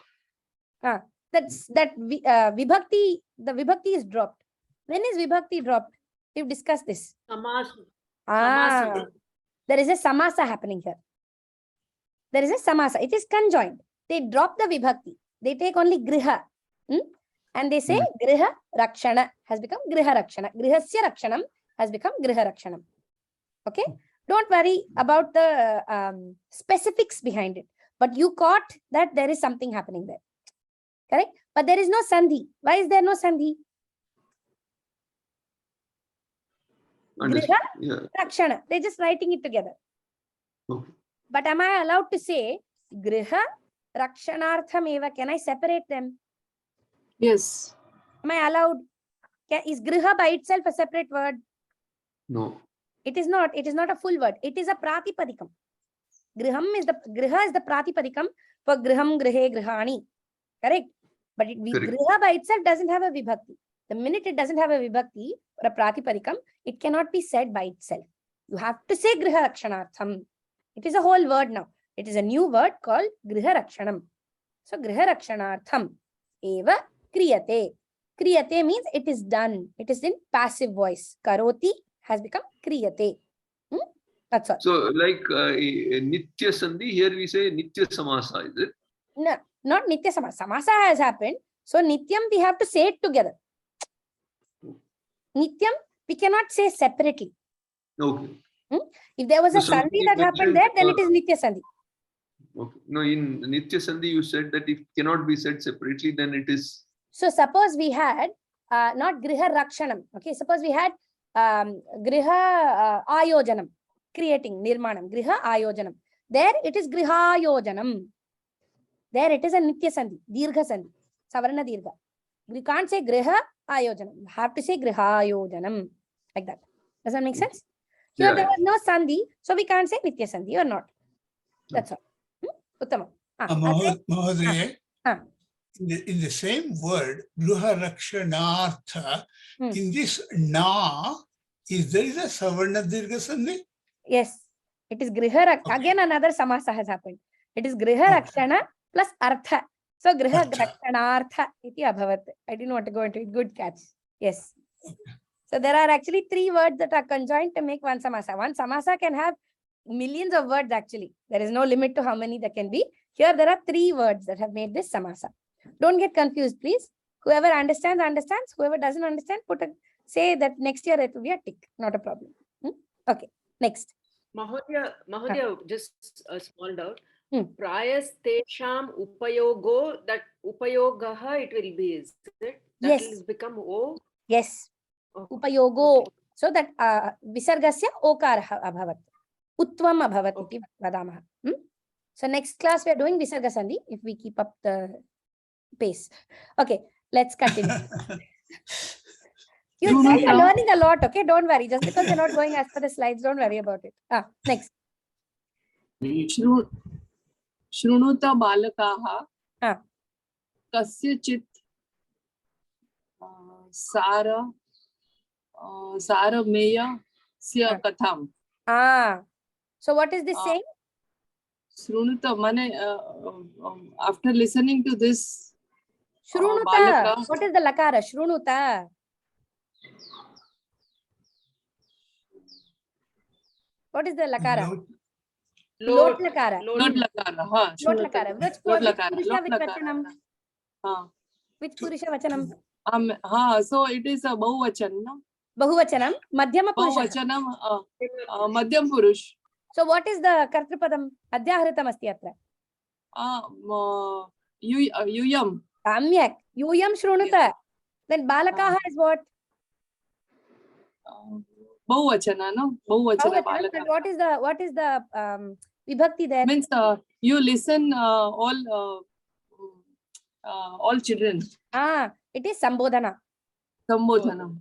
B: The vibhakti, the vibhakti is dropped. When is vibhakti dropped? We've discussed this.
F: Samasa.
B: There is a samasa happening here. There is a samasa. It is conjoined. They drop the vibhakti. They take only griha. And they say griha rakshana has become griha rakshana. Grihasya rakshanam has become griha rakshanam. Okay? Don't worry about the specifics behind it. But you caught that there is something happening there. Correct? But there is no sandhi. Why is there no sandhi? Griha rakshana. They're just writing it together.
D: Okay.
B: But am I allowed to say griha rakshanartham eva? Can I separate them?
E: Yes.
B: Am I allowed? Is griha by itself a separate word?
D: No.
B: It is not. It is not a full word. It is a pratipadikam. Griha is the pratipadikam for griham, grihe, grihani. Correct? But griha by itself doesn't have a vibhakti. The minute it doesn't have a vibhakti or a pratipadikam, it cannot be said by itself. You have to say griha rakshanartham. It is a whole word now. It is a new word called griha rakshanam. So griha rakshanartham eva kriyate. Kriyate means it is done. It is in passive voice. Karoti has become kriyate. That's all.
D: So like nitya sandhi, here we say nitya samasa, is it?
B: No, not nitya samasa. Samasa has happened. So nityam we have to say it together. Nityam we cannot say separately.
D: Okay.
B: If there was a sandhi that happened there, then it is nitya sandhi.
D: Okay. No, in nitya sandhi you said that if cannot be said separately, then it is.
B: So suppose we had not griha rakshanam. Okay, suppose we had griha ayojanam, creating nirmanam, griha ayojanam. There it is griha ayojanam. There it is a nitya sandhi, dirgha sandhi, savarna dirgha. We can't say griha ayojanam. You have to say griha ayojanam, like that. Does that make sense? Here there was no sandhi, so we can't say nitya sandhi or not. That's all. Uttama.
A: Mahodaya, in the same word, griha rakshanartha, in this na, there is a savarna dirgha sandhi?
B: Yes, it is griha rakshana. Again, another samasa has happened. It is griha rakshana plus artha. So griha rakshanartha iti abhavat. I didn't want to go into it. Good catch. Yes. So there are actually 3 words that are conjoined to make one samasa. One samasa can have millions of words actually. There is no limit to how many there can be. Here there are 3 words that have made this samasa. Don't get confused, please. Whoever understands, understands. Whoever doesn't understand, say that next year it will be a tick. Not a problem. Okay. Next.
F: Mahodaya, just a small doubt. Prayas tesham upayogo, that upayogaha it will be, is it? That will become O?
B: Yes. Okay. Upayogo. Okay. So that visargasya okaraha abhavat. Utvam abhavat iti vadamaha. So next class we are doing visarga sandhi if we keep up the pace. Okay, let's continue. You guys are learning a lot, okay? Don't worry. Just because you're not going as per the slides, don't worry about it. Next.
E: Shrunuta balakaha kasyachit sarameya sya katham.
B: So what is this saying?
E: Shrunuta, after listening to this,
B: Shrunuta. What is the lakara? Shrunuta. What is the lakara? Lot lakara.
E: Lot lakara.
B: Lot lakara. Which purusha vachanam? Which purusha vachanam?
E: So it is a bahuvachan, no?
B: Bahuvachanam. Madhyama purusha.
E: Bahuvachanam. Madhyam purush.
B: So what is the kartripadam? Adhyahritam asti atra.
E: Yuyam.
B: Samyak. Yuyam shrunuta. Then balakaha is what?
E: Bahuvachana, no? Bahuvachana balaka.
B: What is the vibhakti there?
E: Means you listen all children.
B: It is sambodhana.
E: Sambodhana.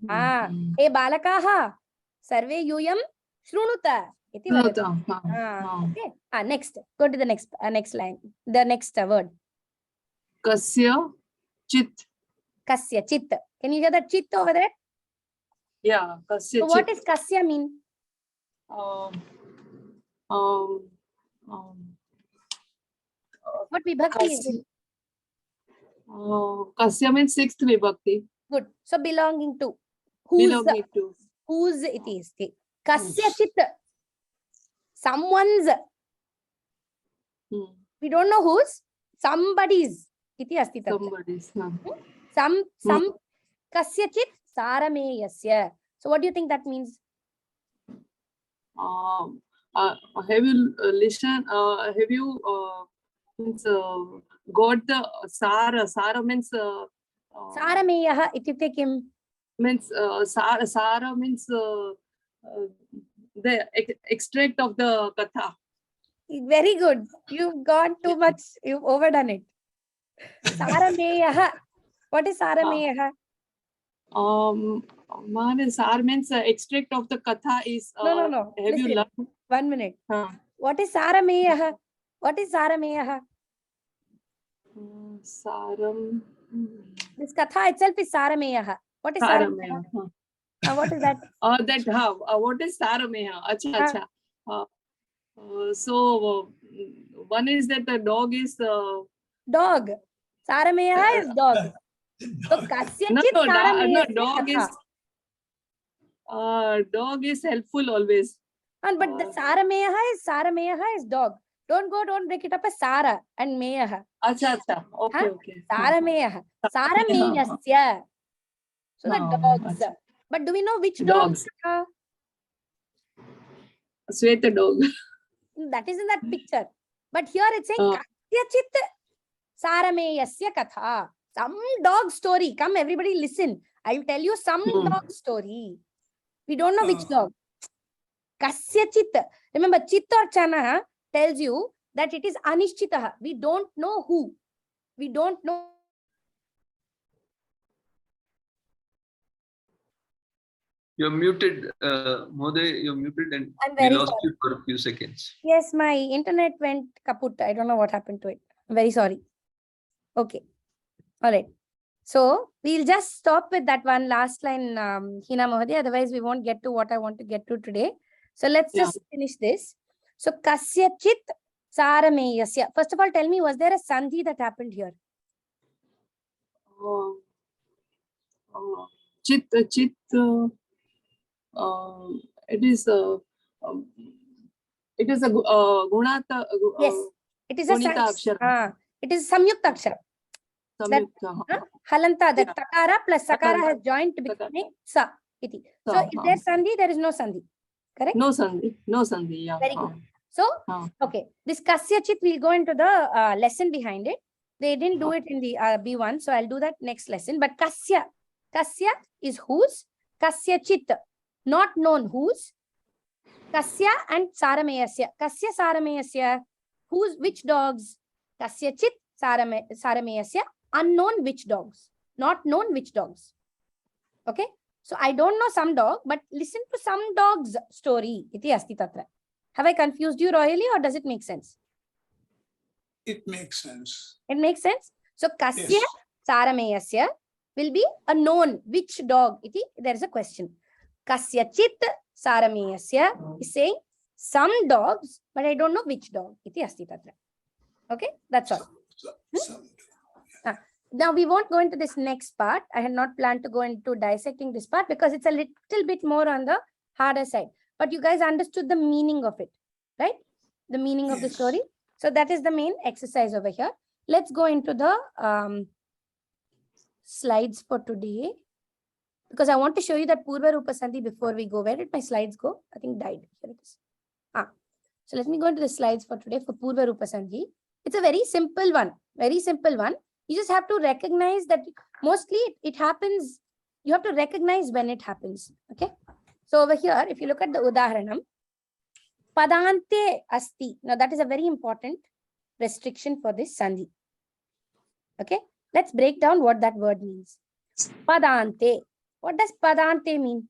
B: Hey balakaha. Sarve yuyam shrunuta. Okay. Next. Go to the next line. The next word.
E: Kasya chit.
B: Kasya chit. Can you hear the chit over there?
E: Yeah. Kasya chit.
B: So what does kasya mean? What vibhakti is it?
E: Kasya means sixth vibhakti.
B: Good. So belonging to. Whose?
E: Belonging to.
B: Whose it is. Kasyachit. Someone's. We don't know whose. Somebody's. Iti asti tatra.
E: Somebody's.
B: Some kasyachit sarameyasya. So what do you think that means?
E: Have you listened? Have you means, got the Sara? Sara means
B: Sarameyaha ityukte kim?
E: Means Sara means the extract of the katha.
B: Very good. You've gone too much. You've overdone it. Sarameyaha. What is Sarameyaha?
E: Sar means extract of the katha is.
B: No.
E: Have
B: Listen,
E: you learned?
B: 1 minute. What is Sarameyaha? What is Sarameyaha?
E: Saram.
B: This katha itself is Sarameyaha. What is Sarameyaha? What is that?
E: What is Sarameya? Acha. So one is that the dog is
B: Dog. Sarameyaha is dog. So kasyachit sarameyasya katha.
E: Dog is helpful always.
B: But the Sarameyaha is dog. Don't break it up as Sara and Meyaha.
E: Acha. Okay.
B: Sarameyaha. Sarameyasya. So the dogs. But do we know which dogs?
E: Sweta dog.
B: That is in that picture. But here it's saying kasyachit sarameyasya katha. Some dog story. Come, everybody listen. I'll tell you some dog story. We don't know which dog. Kasyachit. Remember, chit or chana tells you that it is anishchitaha. We don't know who. We don't know.
D: You're muted, Mode, you're muted and we lost you for a few seconds.
B: Yes, my internet went kaput. I don't know what happened to it. I'm very sorry. Okay. All right. So we'll just stop with that one last line, Hina Mohade. Otherwise, we won't get to what I want to get to today. So let's just finish this. So kasyachit sarameyasya. First of all, tell me, was there a sandhi that happened here?
E: Chit. It is a gunata.
B: Yes, it is a it is samyukta akshara. Halanta, that takara plus sakara has joined to become sa. Iti. So if there's sandhi, there is no sandhi. Correct?
E: No sandhi. Yeah.
B: Very good. So, okay, this kasyachit, we'll go into the lesson behind it. They didn't do it in the B1, so I'll do that next lesson. But kasya is whose. Kasyachit, not known whose. Kasya and sarameyasya. Kasya sarameyasya. Whose, which dogs? Kasyachit sarameyasya. Unknown which dogs. Not known which dogs. Okay. So I don't know some dog, but listen to some dog's story. Iti asti tatra. Have I confused you royally, or does it make sense?
A: It makes sense.
B: It makes sense. So kasya sarameyasya will be a known which dog. Iti, there is a question. Kasyachit sarameyasya is saying some dogs, but I don't know which dog. Iti asti tatra. Okay, that's all. Now we won't go into this next part. I had not planned to go into dissecting this part because it's a little bit more on the harder side. But you guys understood the meaning of it, right? The meaning of the story. So that is the main exercise over here. Let's go into the slides for today, because I want to show you that Purva Rupa Sandhi before we go. Where did my slides go? I think died. Here it is. So let me go into the slides for today for Purva Rupa Sandhi. It's a very simple one. Very simple one. You just have to recognize that mostly it happens. You have to recognize when it happens. Okay. So over here, if you look at the Udaharanam, Padante Asti. Now that is a very important restriction for this Sandhi. Okay. Let's break down what that word means. Padante. What does Padante mean?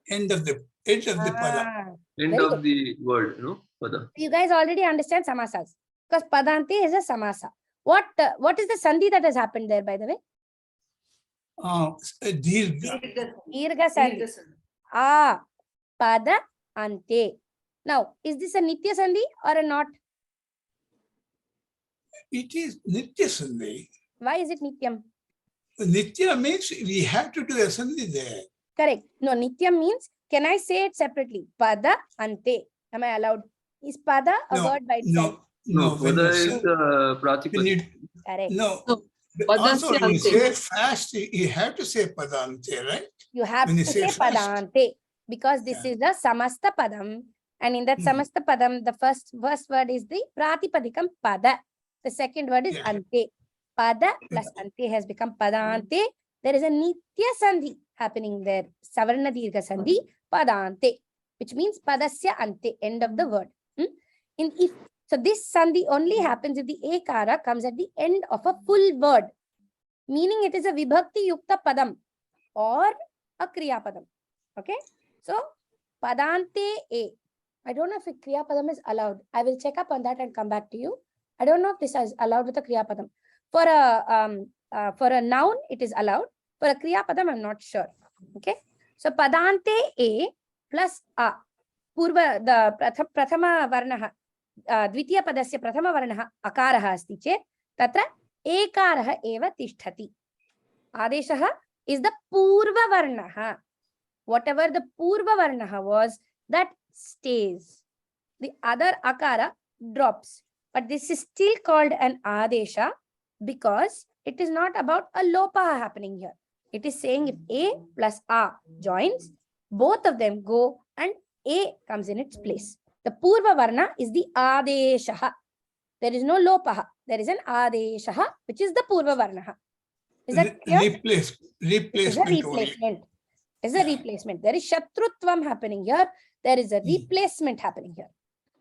A: End of the pada.
D: End of the word, no? Pada.
B: You guys already understand samasas, because Padante is a samasa. What is the sandhi that has happened there, by the way?
A: Dirgha.
B: Dirgha sandhi. Pada ante. Now, is this a nitya sandhi or a not?
A: It is nitya sandhi.
B: Why is it Nityam?
A: Nitya means we have to do a sandhi there.
B: Correct. No, Nityam means, can I say it separately? Pada ante. Am I allowed? Is pada a word by itself?
A: No. When
D: Pada
A: you
D: is
A: say,
D: Pratipadika.
B: Correct.
A: no.
E: Padasya
A: Also, when you
E: ante.
A: say fast, you have to say padante, right?
B: You have
A: When you
B: to
A: say
B: say
A: fast.
B: padante because this is the samasta padam, and in that samasta padam, the first word is the pratipadikam pada. The second word is ante. Pada plus ante has become padante. There is a nitya sandhi happening there. Savarna dirgha sandhi padante, which means padasya ante, end of the word. So this sandhi only happens if the ekara comes at the end of a full word, meaning it is a vibhakti yukta padam or a kriya padam. Okay, so padante a. I don't know if a kriya padam is allowed. I will check up on that and come back to you. I don't know if this is allowed with a kriya padam. For a noun, it is allowed. For a kriya padam, I'm not sure. Okay, so padante a plus a. Purva the prathama varnaha. द्वितीय पदस्य प्रथम वर्णः अकारः अस्ति चेत् तत्र एकारः एव तिष्ठति. आदेशः is the पूर्व वर्णः. Whatever the पूर्व वर्णः was, that stays. The other akara drops. But this is still called an adesha because it is not about a lopa happening here. It is saying if a plus a joins, both of them go and a comes in its place. The Purva Varna is the Adeshaha. There is no Lopaha. There is an Adeshaha, which is the Purva Varna. Is that clear? Replacement. Is a replacement. There is Shatrutvam happening here. There is a replacement happening here.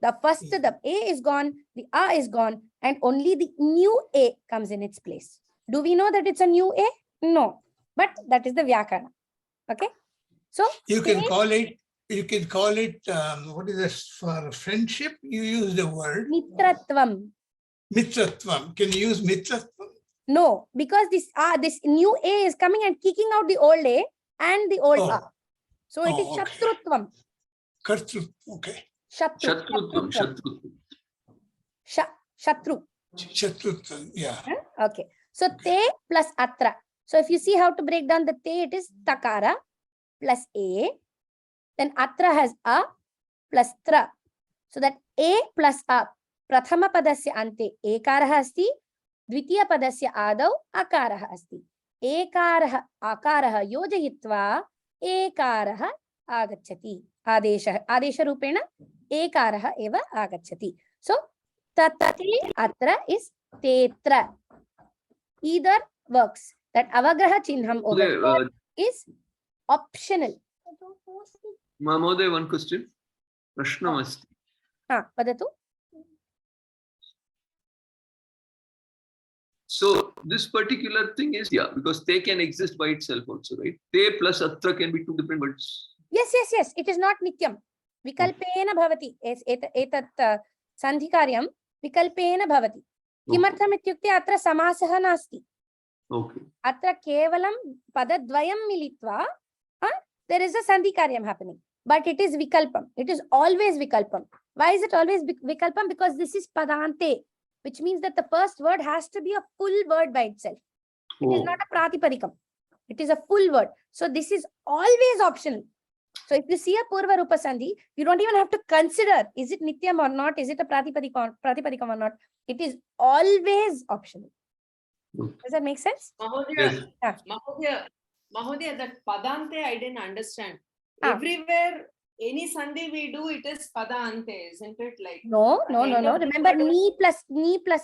B: The first, the A is gone, the A is gone, and only the new A comes in its place. Do we know that it's a new A? No. But that is the Vyakarana. Okay? So
A: you can call it. You can call it, what is this for friendship? You use the word
B: Mitratvam.
A: Mitratvam. Can you use Mitratvam?
B: No, because this new A is coming and kicking out the old A and the old A. So it is Shatrutvam.
A: Kartrutvam, okay.
D: Shatrutvam.
B: Shatru.
A: Shatrutvam, yeah.
B: Okay. So te plus atra. So if you see how to break down the te, it is takara plus A. Then atra has a plus tra. So that a plus a. Prathama padasya ante ekaraha asti. Dvitiya padasya adau akaraha asti. Ekaraha akaraha yojayitva ekaraha agacchati. Adesha rupena ekaraha eva agacchati. So tatate atra is tetra. Either works. That avagraha chinham over here is optional.
D: Mahoday, one question. Prashnam asti.
B: Vadatu.
D: So this particular thing is, because they can exist by itself also, right? Te plus atra can be two different words.
B: Yes. It is not nityam. Vikalpena bhavati. Etat sandhikaryam vikalpena bhavati. Kimartham ityukte atra samasaha nasti.
D: Okay.
B: Atra kevalam padadvayam militva. There is a sandhikaryam happening. But it is vikalpam. It is always vikalpam. Why is it always vikalpam? Because this is padante, which means that the first word has to be a full word by itself. It is not a pratipadikam. It is a full word. So this is always optional. So if you see a Purva Rupa Sandhi, you don't even have to consider, is it Nityam or not? Is it a Pratipadikam or not? It is always optional. Does that make sense?
F: Mahodaya, that Padante I didn't understand. Everywhere, any Sandhi we do, it is Padante, isn't it? Like
B: No. Remember, ni plus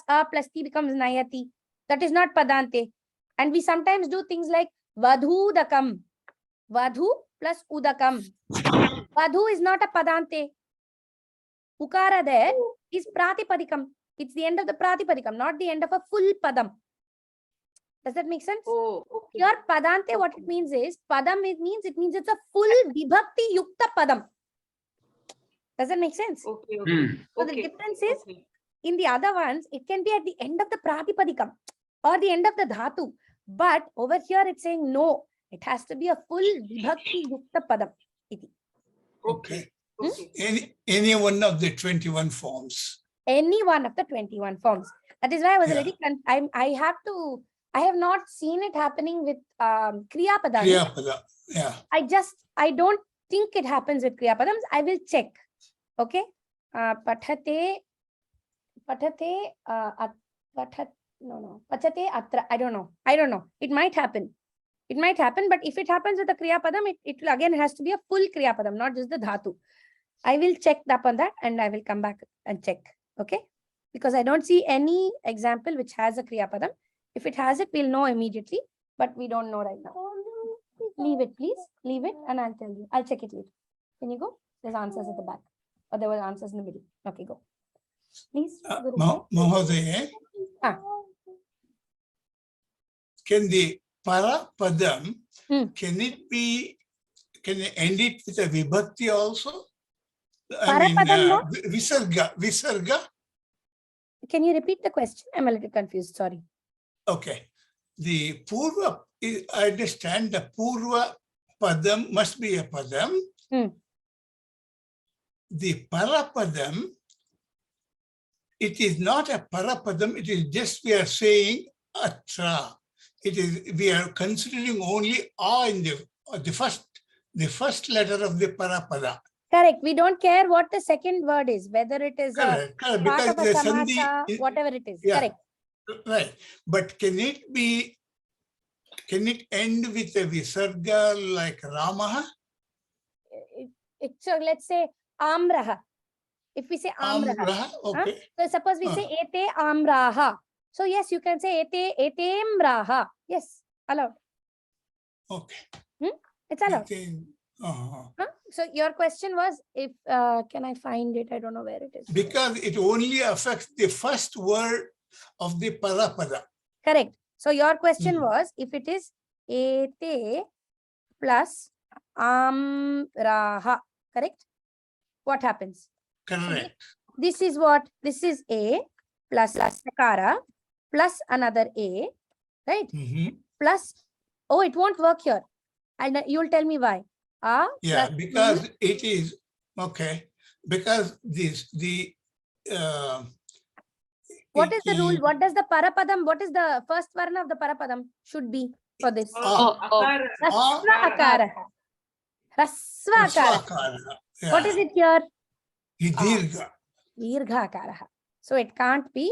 B: a plus ti becomes nayati. That is not Padante. And we sometimes do things like Vadhudakam. Vadhu plus udakam. Vadhu is not a Padante. Ukara there is Pratipadikam. It's the end of the Pratipadikam, not the end of a full Padam. Does that make sense?
F: Oh, okay.
B: Your Padante, what it means is, Padam it means it's a full Vibhakti Yukta Padam. Does that make sense?
F: Okay.
B: So the difference is, in the other ones, it can be at the end of the Pratipadikam or the end of the Dhatu. But over here, it's saying no. It has to be a full Vibhakti Yukta Padam.
A: Okay. Any one of the 21 forms.
B: Any one of the 21 forms. That is why I was a little, I have to I have not seen it happening with Kriya Padams.
A: Kriya Pada. Yeah.
B: I don't think it happens with Kriya Padams. I will check. Okay. Pathate, Pachate atra. I don't know. It might happen. But if it happens with a Kriya Padam, it will again has to be a full Kriya Padam, not just the Dhatu. I will check up on that and I will come back and check. Okay. Because I don't see any example which has a Kriya Padam. If it has it, we'll know immediately, but we don't know right now. Leave it, please. Leave it and I'll tell you. I'll check it later. Can you go? There's answers at the back. Or there were answers in the middle. Okay, go. Please.
A: Mahodaya, can the para padam, can you end it with a vibhakti also? Visarga.
B: Can you repeat the question? I'm a little confused. Sorry.
A: Okay. The Purva, I understand the Purva Padam must be a Padam. The Parapadam, it is not a Parapadam, it is just we are saying Atra. It is, we are considering only A in the first letter of the Parapada.
B: Correct. We don't care what the second word is, whether it is
A: correct.
B: Part
A: Because
B: of a
A: the
B: samasa,
A: Sandhi,
B: whatever it is.
A: Yeah.
B: Correct.
A: Right. But can it end with a Visarga like Ramaha?
B: So let's say Amraha. If we say Amraha.
A: Okay.
B: So suppose we say Ete Amraha. So yes, you can say Etem Raha. Yes, allowed.
A: Okay.
B: It's allowed. So your question was, if can I find it? I don't know where it is.
A: Because it only affects the first word of the Parapada.
B: Correct. So your question was, if it is Ete plus Amraha, correct? What happens?
A: Correct.
B: So this is what? This is A plus Sakara plus another A, right? Plus, oh, it won't work here. And you'll tell me why.
A: Yeah, because it is, okay, because
B: what is the rule? What does the Parapadam, what is the first varna of the Parapadam should be for this? Rasva Akara. Rasva Akara.
A: Yeah.
B: What is it here?
A: Dirgha.
B: Dirgha Akara. So it can't be,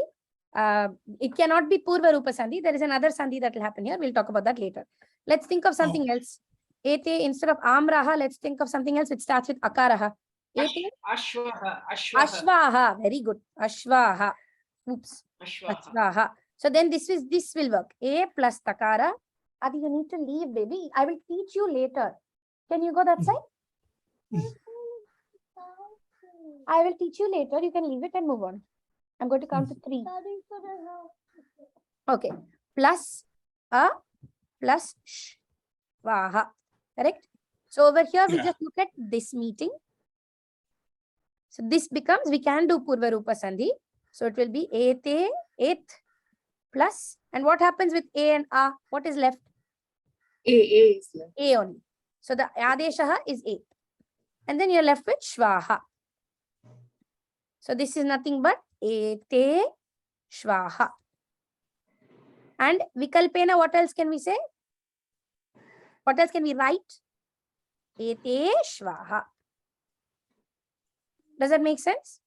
B: it cannot be Purva Rupa Sandhi. There is another Sandhi that will happen here. We'll talk about that later. Let's think of something else. Ete, instead of Amraha, let's think of something else which starts with Akaraha. Ete? Ashvaha. Very good. Ashvaha. Oops. Ashvaha. So then this will work. A plus Takara. Adi, you need to leave, baby. I will teach you later. Can you go that side? I will teach you later. You can leave it and move on. I'm going to count to 3. Okay. Plus A plus Shvaha. Correct? So over here, we just look at this meeting. So this becomes, we can do Purva Rupa Sandhi. So it will be Ete, Eth plus, and what happens with A and A? What is left?
E: A is left.
B: A only. So the Adeshaha is A. And then you're left with Shvaha. So this is nothing but Ete Shvaha. And Vikalpena, what else can we say? What else can we write? Ete Shvaha. Does that make sense?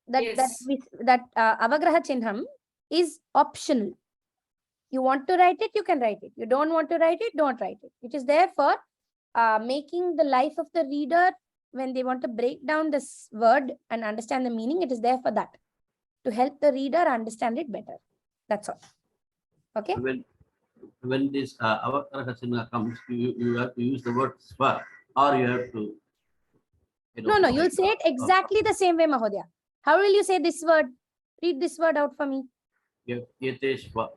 B: That Avagraha Chinham is optional. You want to write it, you can write it. You don't want to write it, don't write it. It is there for making the life of the reader, when they want to break down this word and understand the meaning, it is there for that. To help the reader understand it better. That's all. Okay?
G: When this Avagraha Chinha comes, you have to use the word sva, or you have to...
B: No, you'll say it exactly the same way, Mahodaya. How will you say this word? Read this word out for me.
G: Ete Shva.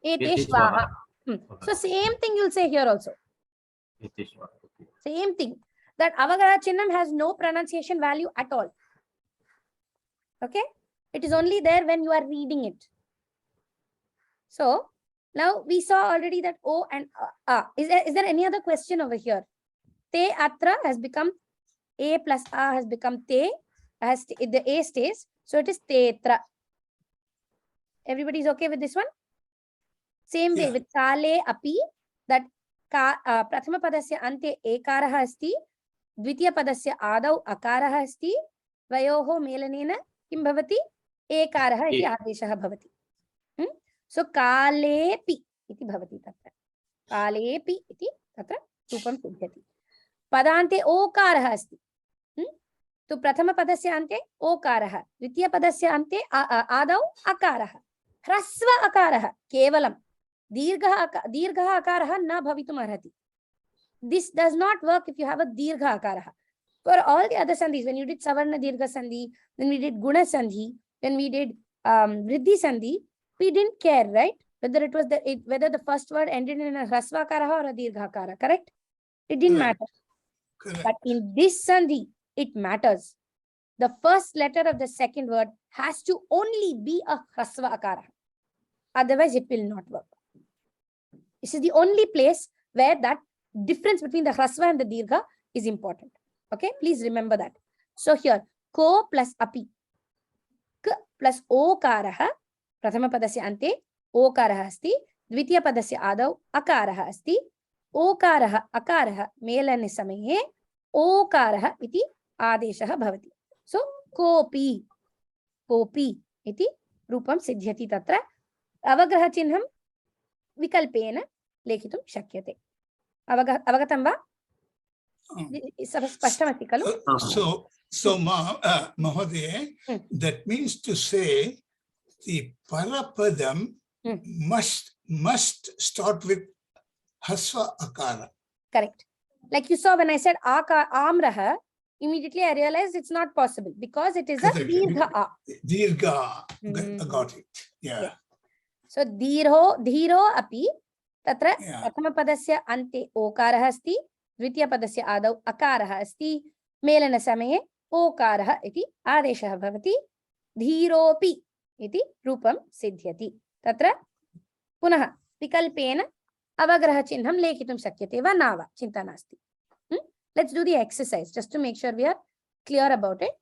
B: Ete Shvaha. So same thing you'll say here also.
G: Ete Shva.
B: Same thing. That Avagraha Chinnam has no pronunciation value at all. Okay? It is only there when you are reading it. So, now we saw already that O and A. Is there any other question over here? Te Atra has become A plus A has become Te. The A stays. So, it is Tetra. Everybody's okay with this one? Same way
A: Yeah.
B: with kale api, that prathama padasya ante ekarah asti, dvitiya padasya adau akarah asti, vayoho melanena kim bhavati? Ekarah iti adeshah bhavati. So kalepi iti bhavati tatra. Kalepi iti tatra rupam siddhyati. Padante okarah asti. तो प्रथम पदस्य अन्ते ओकारः, द्वितीय पदस्य अन्ते आदौ अकारः, ह्रस्व अकारः केवलं, दीर्घः अकारः न भवितुम् अर्हति. This does not work if you have a dirgha akarah. For all the other sandhis, when you did savarna dirgha sandhi, when we did guna sandhi, when we did vriddhi sandhi, we didn't care, right? Whether it was whether the first word ended in a hrasva akarah or a dirgha akarah, correct? It didn't matter.
A: Correct.
B: But in this sandhi, it matters. The first letter of the second word has to only be a hrasva akara. Otherwise, it will not work. This is the only place where that difference between the hrasva and the dirgha is important. Okay, please remember that. So here, ko plus api, k plus okaraha, prathama padasya ante okaraha asti, dvitiya padasya adau akaraha asti, okaraha akaraha melane samaye okaraha iti adeshah bhavati. So kopi iti rupam siddhyati tatra. Avagraha chinham vikalpena lekhitum shakyate. Avagatam va? Spashtamasti khalu?
A: So Mahodaya, that means to say the parapadam must start with hasva akara.
B: Correct. Like you saw when I said amraha, immediately I realized it's not possible because it is a dirgha a.
A: Dirgha, got it. Yeah.
B: So dhiro api tatra prathama padasya ante okarah asti, dvitiya padasya adau akarah asti, melana samaye okarah iti adeshah bhavati, dhiropi iti rupam siddhyati. Tatra punah vikalpena avagraha chinham lekhitum shakyate va nava, chinta nasti. Let's do the exercise just to make sure we are clear about it.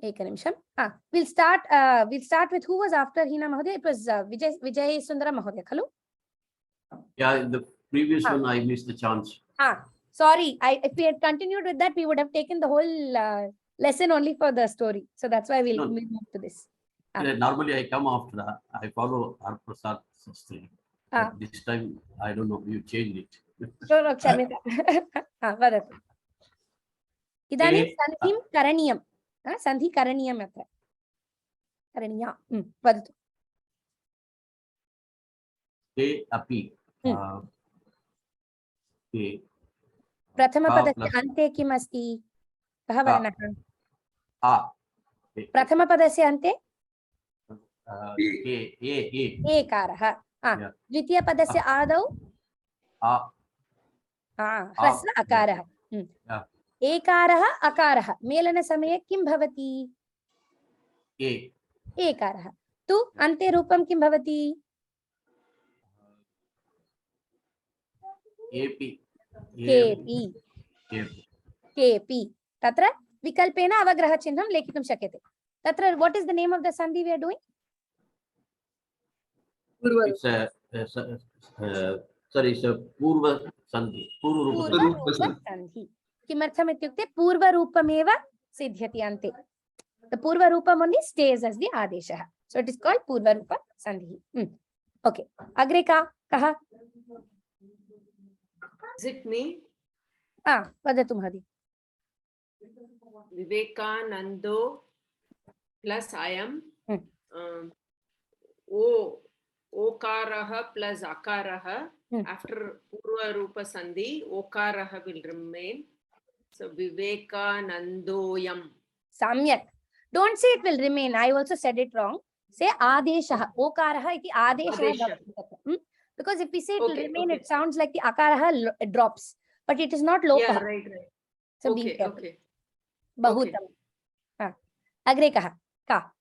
B: Eka nimisham. We'll start with who was after Hina Mahodaya. It was Vijay Sundara Mahodaya, khalu?
G: Yeah, in the previous one I missed the chance.
B: Sorry, if we had continued with that, we would have taken the whole lesson only for the story. So that's why we'll move to this.
G: Normally I come after that. I follow Har Prasad Sastri. This time I don't know, you changed it.
B: No, Kshamita. Vadatu. Idanim sandhim karaniyam. Sandhi karaniyam atra. Karaniya. Vadatu.
G: Te api.
B: Prathama padasya ante kim asti? Kaha varnah? Prathama padasya ante? Ekarah. Dvitiya padasya adau? ह्रस्व अकारः. एकारः अकारः melon समये किं भवति? एकारः. तु अन्ते रूपं किं भवति? केपि. तत्र विकल्पेन अवग्रह चिह्नं लेखितुं शक्यते. तत्र what is the name of the sandhi we are doing?
G: It's a purva sandhi.
B: Purva sandhi. Kimartham ityukte purva rupameva siddhyati ante. The purva rupam only stays as the adeshah. So it is called purva rupa sandhi. Okay. Agre kaha?
F: Is it me?
B: Vadatu Mahadi.
F: Vivekanando plus I am. Okaraha plus akaraha. After Purva Rupa Sandhi, Okaraha will remain. So Vivekanandoyam.
B: Samyak. Don't say it will remain. I also said it wrong. Say Adeshaha. Okaraha iti Adeshaha. Because if we say it will remain, it sounds like the Akaraha drops. But it is not lopa.
F: Yeah, right.
B: So be careful. Bahutam. Agre kaha. Ka.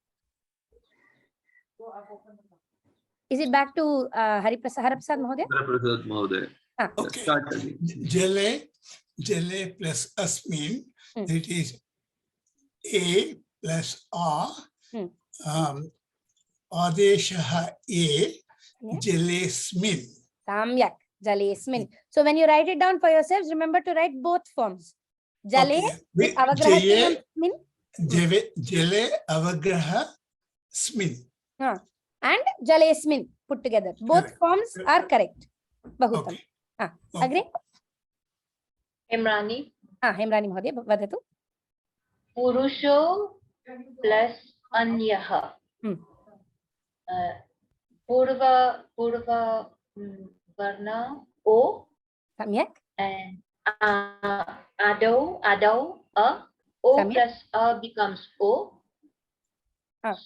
B: Is it back to Hariprasad Mahodaya?
D: Hariprasad Mahodaya.
A: Okay. Jale plus asmin. It is A plus A. Adeshah A jalesmin.
B: Samyak. Jalesmin. So when you write it down for yourselves, remember to write both forms. Jale with avagraha chinnam min.
A: Jale avagraha smin.
B: And jalesmin put together. Both forms are correct. Bahutam. Agree?
C: Hemrani.
B: Hemrani Mahodaya, vadatu.
C: Purusho plus Anyaha. Purva Varna O.
B: Samyak.
C: And Adau A. O
B: Samyak.
C: plus A becomes O.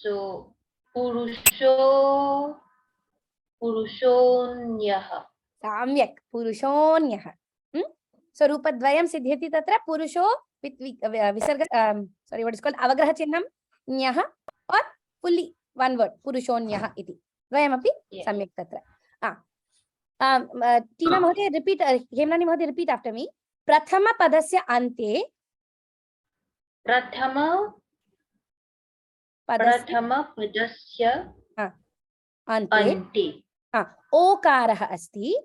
C: So Purushonyaha.
B: Samyak. Purushonyaha. So Rupadvayam siddhyati tatra Purusho with Visarga, sorry, what is called Avagraha Chinnam Nyaha, or fully one word Purushonyaha iti. Dvayamapi samyak tatra. Tina Mahodaya, repeat, Hemrani Mahodaya, repeat after me. Prathama padasya ante.
C: Prathama padasya ante.
B: Okaraha asti.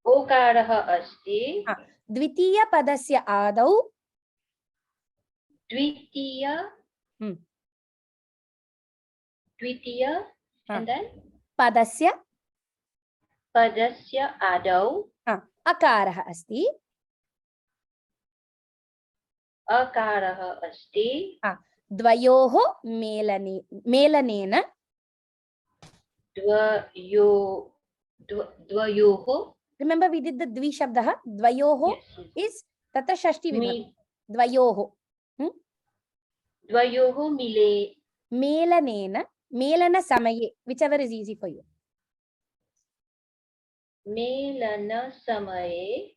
C: Okaraha asti.
B: Dvitiya padasya adau.
C: Dvitiya. And then
B: Padasya
C: adau.
B: Akaraha asti.
C: Akaraha asti.
B: Dvayoho melanena.
C: Dvayoho.
B: Remember we did the dvi shabdaha. Dvayoho is tatra shashti vibhakti. Dvayoho.
C: Dvayoho
B: melanena. Melana samaye. Whichever is easy for you.
C: Melana samaye.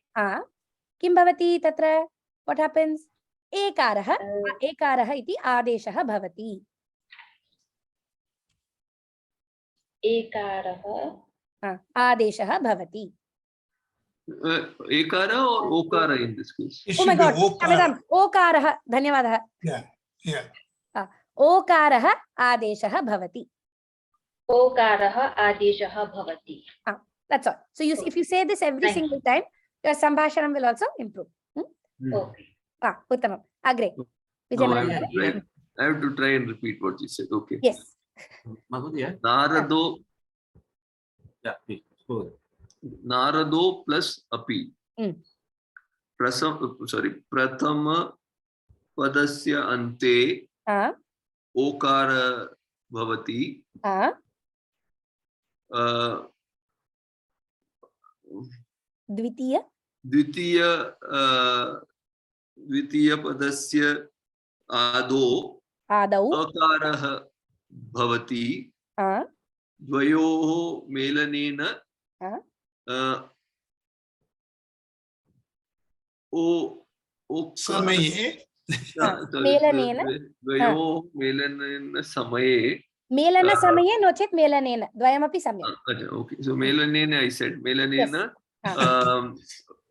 B: Kim bhavati tatra? What happens? Ekaraha. Ekaraha iti adeshaha bhavati.
C: Ekaraha.
B: Adeshaha bhavati.
D: Ekara or okara in this case?
B: Oh my God. Okaraha. Dhanyavadaha.
A: Yeah.
B: Okaraha adeshaha bhavati.
C: Okaraha adeshaha bhavati.
B: That's all. So if you say this every single time, your sambhashanam will also improve.
C: Okay.
B: Uttamam. Agre.
D: No, I have to try and repeat what you said. Okay.
B: Yes.
G: Mahodaya.
D: Narado.
G: Yeah, please. Go.
D: Narado plus api. Prathama padasya ante okara bhavati.
B: Dvitiya
D: padasya adau akaraha bhavati. Dvayoho melanena
A: Samaye.
D: Dvayoho melanena samaye.
B: Melana samaye no chet melanena. Dvayamapi samyak.
D: Okay. So melanena I said. Melanena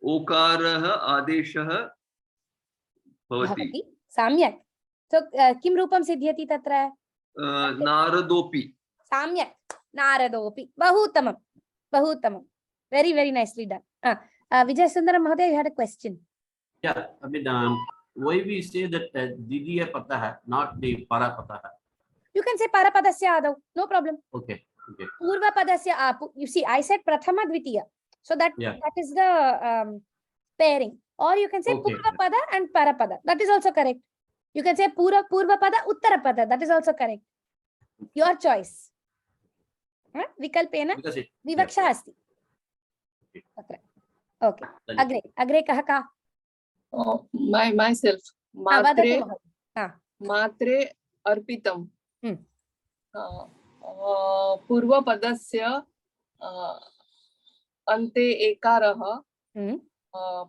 D: okaraha adeshaha bhavati.
B: Samyak. So kim rupam siddhyati tatra?
D: Naradopi.
B: Samyak. Naradopi. Bahuttamam. Bahuttamam. Very, very nicely done. Vijay Sundaram Mahodaya, you had a question.
G: Yeah, I mean, why we say that Didiya Pataha, not the Parapataha?
B: You can say Parapadasya Adau, no problem.
G: Okay.
B: Purva Padasya, you see, I said Prathama Dvitiya. So that is the pairing. Or you can say Purva Pada and Parapada. That is also correct. You can say Purva Pada, Uttara Pada. That is also correct. Your choice. Vikalpena Vivaksha asti. Okay. Agre kaha ka?
E: Myself. Matre arpitam. Purva padasya ante ekaraha.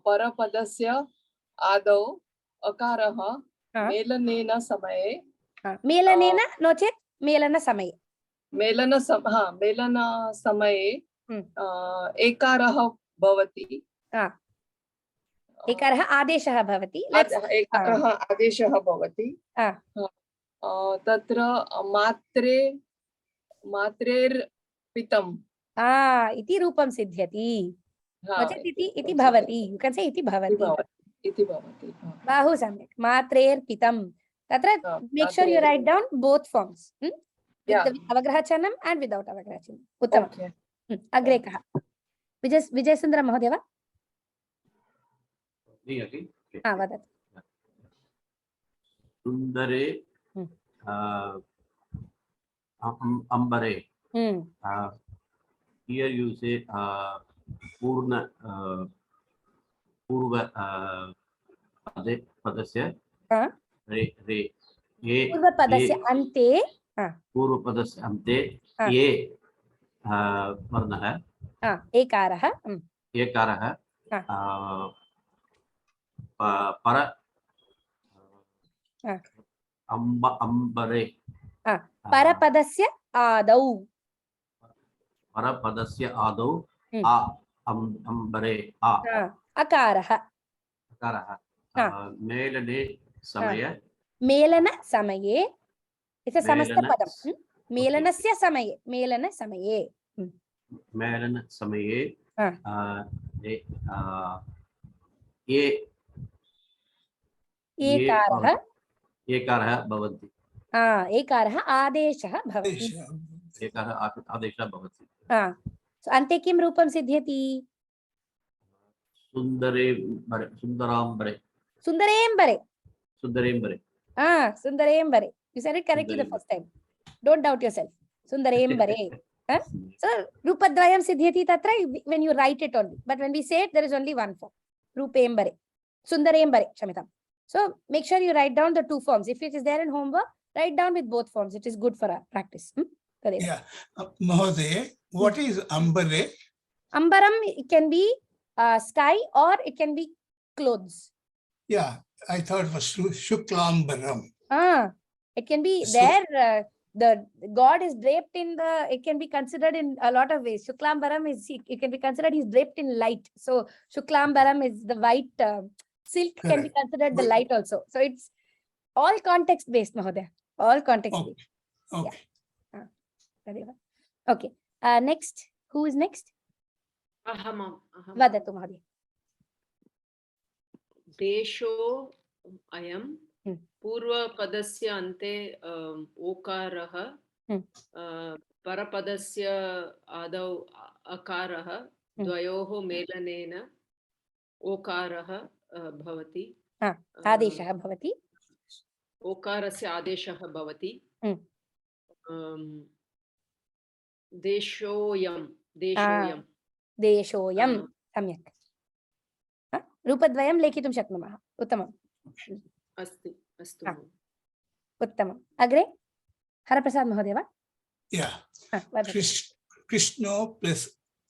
E: Parapadasya adau akaraha. Melanena samaye.
B: Melanena no chet melana samaye.
E: Melana samaye ekaraha bhavati.
B: Ekaraha adeshaha bhavati.
E: Ekaraha adeshaha bhavati. Tatra matre Matrer pitam.
B: Iti rupam siddhyati. Iti bhavati. You can say iti bhavati.
E: Iti bhavati.
B: Bahu samyak. Matrer pitam. Tatra, make sure you write down both forms. With the avagrahachanam and without avagrahachanam. Uttama.
E: Okay.
B: Agre kaha. Vijay Sundara Mahadeva.
G: Okay.
B: Vadat.
G: Sundare ambare. Here you say purna purva padasya re re ye
B: Purva padasya ante.
G: purva padasya ante ye varnah
B: Ekarah.
G: ekarah para ambare
B: Parapadasya adau.
G: Parapadasya adau ambare
B: Akaraha.
G: akaraha melane samaya
B: Melana samaye. It's a samasta padam. Melanasya samaye. Melana samaye.
G: melana samaye ye
B: Ekarah.
G: ekarah bhavanti
B: Ekarah adeshah bhavati.
G: ekarah adesha bhavati
B: So ante kim rupam siddhyati?
G: sundarembare sundarambare
B: Sundarembare.
G: sundarembare
B: Sundarembare. You said it correctly the first time. Don't doubt yourself. Sundarembare. So rupadvayam siddhyati tatra when you write it only. But when we say it, there is only one form. Rupembare. Sundarembare. Shamitam. So make sure you write down the two forms. If it is there in homework, write down with both forms. It is good for our practice.
A: Yeah. Mahoday, what is ambare?
B: Ambaram, it can be sky or it can be clothes.
A: Yeah, I thought it was Shuklambaram.
B: It can be there. The God is draped in the, it can be considered in a lot of ways. Shuklambaram is, it can be considered he's draped in light. So Shuklambaram is the white silk can be considered the light also. So it's all context based, Mahodaya. All context based.
A: Okay.
B: Yeah. Okay. Next. Who is next?
F: Aham.
B: Vadatu, Mahodaya.
F: Desho ayam purva padasya ante okarah parapadasya adau akarah dvayoho melanena okarah bhavati
B: adeshah bhavati
F: okarasya adeshah bhavati deshoyam
B: samyak रूपद्वयं लेखितुं शक्नुमः उत्तमम्
F: अस्तु
B: उत्तमम् अग्रे हरप्रसाद महोदय वा
A: कृष्णो plus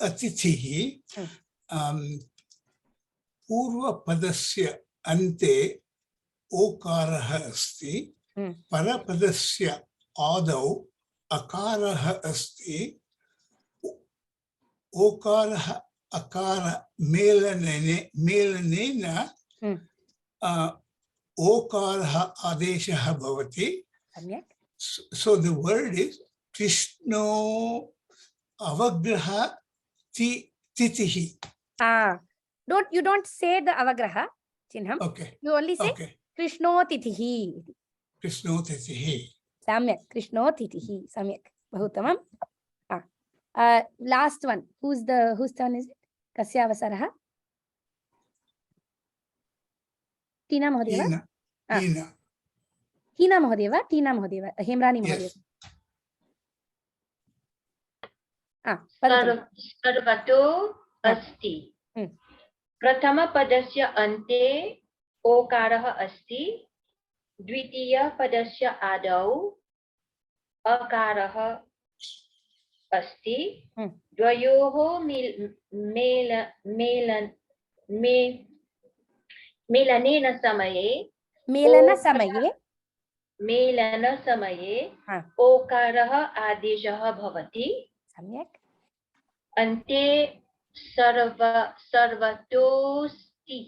A: अतिथिः पूर्वपदस्य अन्ते ओकारः अस्ति परपदस्य आदौ अकारः अस्ति ओकारः अकार मेलनेन ओकारः आदेशः भवति. So the word is Krishno avagraha titihi.
B: You don't say the avagraha chinham.
A: Okay.
B: You only say Krishno titihi.
A: Krishno titihi.
B: Samyak. Krishno titihi. Samyak. Bahuttamam. Last one. Whose turn is it? Kasya avasarah? Tina Mahodeva? Hina Mahodeva? Tina Mahodeva? Hemrani Mahodeva?
C: Sarvato asti. Prathama padasya ante okarah asti. Dvitiya padasya adau akarah asti. Dvayoho melanena samaye okarah adeshah bhavati.
B: Samyak.
C: Ante sarvatosti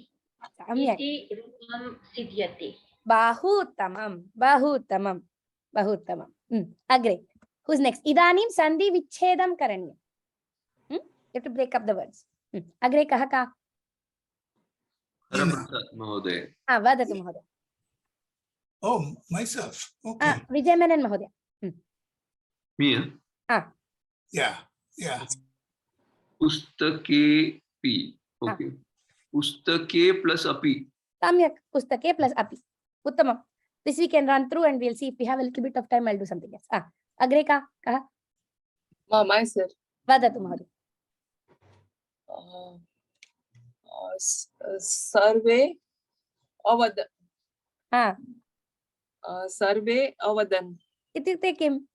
C: iti rupam siddhyate.
B: Bahuttamam. Agre. Who's next? Idanim sandhi vichedam karanyam. You have to break up the words. Agre kaha ka?
D: Haraprasad Mahoday.
B: Vadatu Mahoday.
A: Oh, myself. Okay.
B: Vijay Menon Mahoday.
D: Me?
A: Yeah.
D: Pustake P. Okay. Pustake plus api.
B: Samyak. Pustake plus api. Uttamam. This we can run through and we'll see if we have a little bit of time. I'll do something else. Agre ka? Kaha?
E: Myself.
B: Vadatu Mahoday.
E: Survey avadan. Survey avadan.
B: Ityukte kim?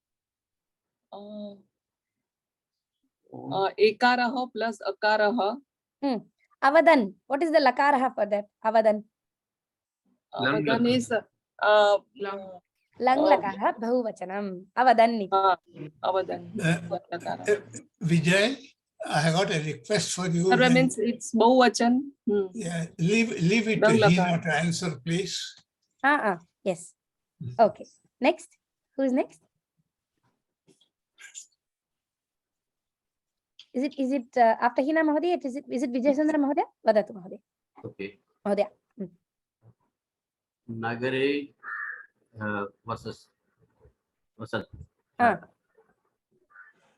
E: Ekaraha plus akaraha.
B: Avadan. What is the lakaraha for that? Avadan.
E: Avadan is
B: Lang lakaraha bahuvachanam. Avadan.
E: Avadan.
A: Vijay, I got a request for you.
E: That means it's bahuvachan.
A: Yeah, leave it to Hina to answer, please.
B: Yes. Okay. Next. Who is next? Is it after Hina Mahoday? Is it Vijay Sundar Mahoday? Vadatu Mahoday.
G: Okay.
B: Mahoday.
G: Nagare versus Vasat.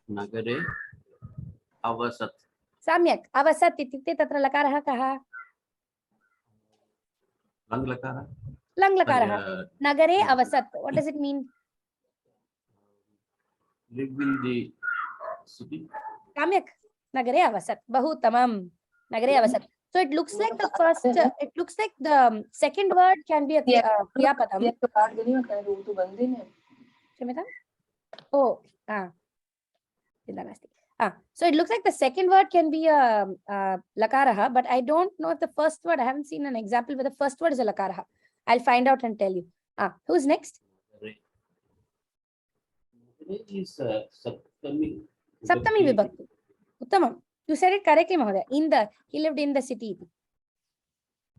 G: Nagare Avasat.
B: Samyak. Avasat ityukte tatra lakaraha kaha?
G: Lang lakara.
B: Lang lakaraha. Nagare avasat. What does it mean?
G: Live in the city.
B: Samyak. Nagare avasat. Bahutamam. Nagare avasat. So it looks like the first, it looks like the second word can be a kriyapadam. Oh, so it looks like the second word can be a lakaraha, but I don't know if the first word, I haven't seen an example where the first word is a lakaraha. I'll find out and tell you. Who's next?
G: Is Saptami.
B: Saptami Vibhakti. Uttamam. You said it correctly, Mahoday. He lived in the city.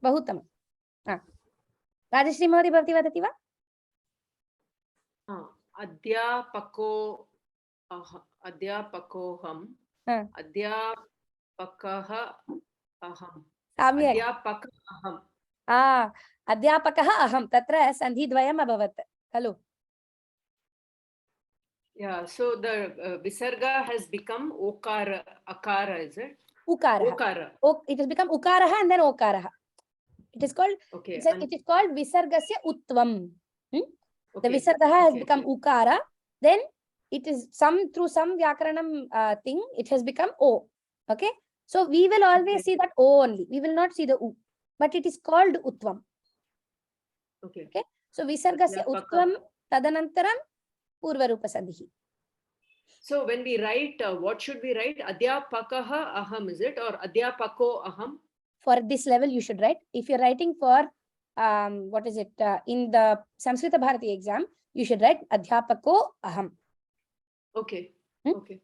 B: Bahuttamam. Rajashri Mahoday Bhavati Vadati va?
F: Adhyapakoham. Adhyapakaha aham. Adhyapaka aham.
B: Adhyapakaha aham. Tatra sandhi dvayam abhavat. Hello.
F: Yeah, so the visarga has become akara, is it?
B: Ukara. It has become ukaraha and then okaraha. It is called, it is called visargasya utvam. The visargaha has become ukara. Then it is through some vyakaranam thing, it has become o. Okay. So we will always see that o only. We will not see the u. But it is called utvam. Okay. So visargasya utvam tadanantaram Purvarupa Sandhi.
F: So when we write, what should we write? Adhyapakaha aham, is it? Or adhyapako aham?
B: For this level, you should write. If you're writing for, what is it? In the Samskrita Bharati exam, you should write Adhyapako aham.
F: Okay.
B: Yeah. Okay.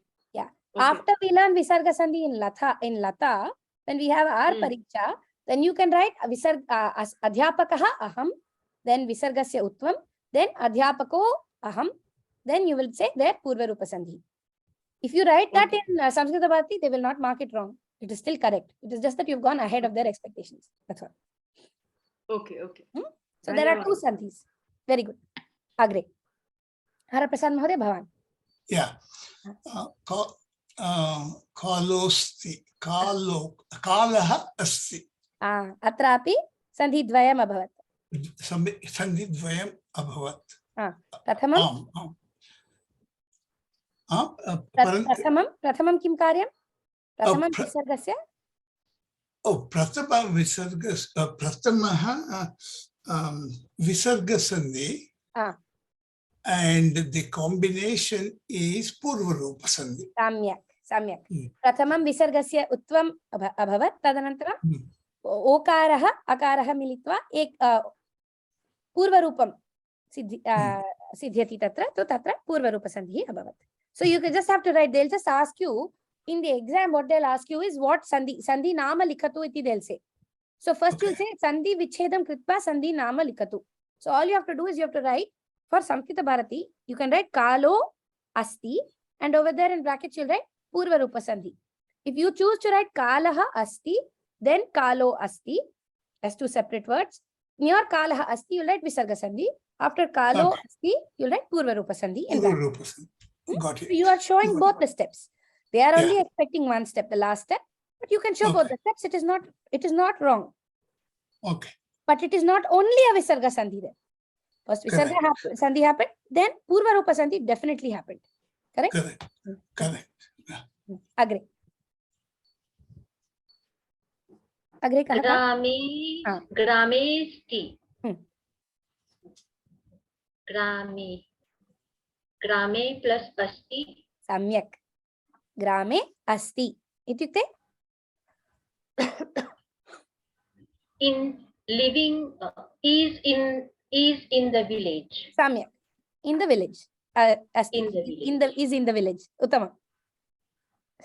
B: After we learn Visarga Sandhi in Lataa, when we have our pariksha, then you can write Adhyapakaha aham, then Visargasya utvam, then Adhyapako aham. Then you will say there Purva Rupa Sandhi. If you write that in Samskrita Bharati, they will not mark it wrong. It is still correct. It is just that you've gone ahead of their expectations. That's all.
F: Okay.
B: So there are two Sandhis. Very good. Agre. Hara Prasad Mahoday Bhavan.
A: Yeah. Kalosti. Kalaha asti.
B: Atrapi Sandhi Dvayam Abhavat.
A: Sandhi Dvayam Abhavat.
B: Prathamam. Prathamam kim karyam? Prathamam visargasya?
A: Prathama visargas. Prathamaha visarga sandhi. And the combination is Purva Rupa Sandhi.
B: Samyak. Prathamam visargasya utvam abhavat. Tadanantaram okaraha akaraha militva Purva Rupam Siddhyati tatra, so tatra Purva Rupa Sandhi abhavat. So you just have to write, they'll just ask you, in the exam what they'll ask you is what Sandhi Nama Likhatu iti they'll say. So first you'll say Sandhi Vichedam Kritva Sandhi Nama Likhatu. So all you have to do is you have to write, for Samskrita Bharati, you can write Kalo asti, and over there in brackets you'll write Purva Rupa Sandhi. If you choose to write Kalaha Asti, then Kalo Asti, as two separate words. Near Kalaha Asti, you'll write Visarga Sandhi. After Kalo Asti, you'll write Purva Rupa Sandhi in
A: Purva
B: brackets.
A: Rupa Sandhi. Got it.
B: So you are showing both the steps. They are only expecting one step, the last step, but you can show both the steps. It is not wrong.
A: Okay.
B: But it is not only a Visarga Sandhi there. First Visarga Sandhi happened, then Purva Rupa Sandhi definitely happened. Correct?
A: Correct. Correct.
B: Agree. Agree kahata?
C: Grame sti. Grame plus asti.
B: Samyak. Grame asti. Ityukte?
C: In living is in the village.
B: Samyak. In the village. Asti. Is in the village. Uttama.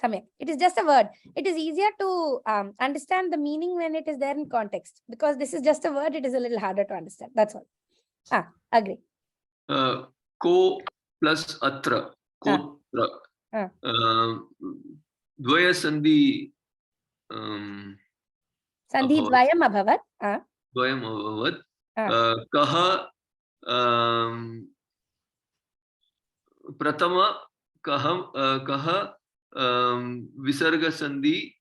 B: Samyak. It is just a word. It is easier to understand the meaning when it is there in context. Because this is just a word, it is a little harder to understand. That's all. Agree.
D: Ko plus atra. Kotra. Dvaya sandhi.
B: Sandhi dvayam abhavat.
D: Dvayam abhavat. Kaha pratama kaha visarga sandhi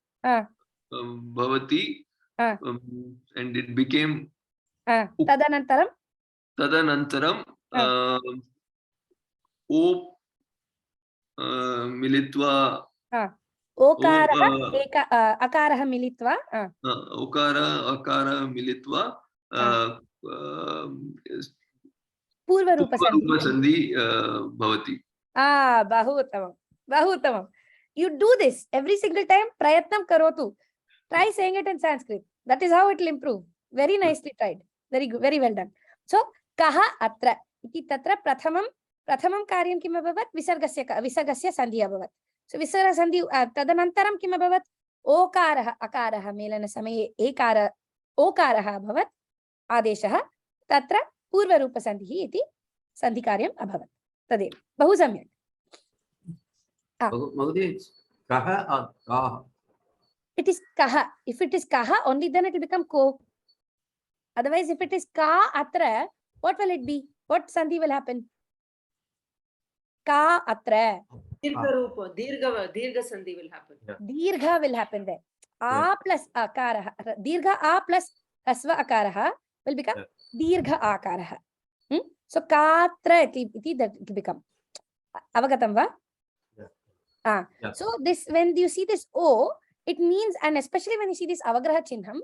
D: bhavati, and it became
B: Tadanantaram
D: o militva
B: Okaraha akaraha militva
D: akara militva
B: Purva Rupa
D: sandhi bhavati.
B: Bahuttamam. You do this every single time. Prayatnam karotu. Try saying it in Sanskrit. That is how it will improve. Very nicely tried. Very good. Very well done. So, kaha atra. Iti tatra prathamam karyam kim abhavat? Visargasya sandhi abhavat. So, visarga sandhi tadanantaram kim abhavat? Okaraha akaraha melana samaye okaraha abhavat. Adeshaha tatra Purva Rupa Sandhi iti sandhi karyam abhavat. Tadev. Bahu samyak.
G: Kaha or kaha?
B: It is kaha. If it is kaha, only then it will become ko. Otherwise, if it is ka atra, what will it be? What sandhi will happen? Ka atra.
F: Dirgha sandhi will happen.
B: Dirgha will happen there. A plus akaraha. Dirgha a plus hasva akaraha will become dirgha akaraha. So katra iti that will become. Avagatam va? So this, when you see this O, it means, and especially when you see this avagraha chinham,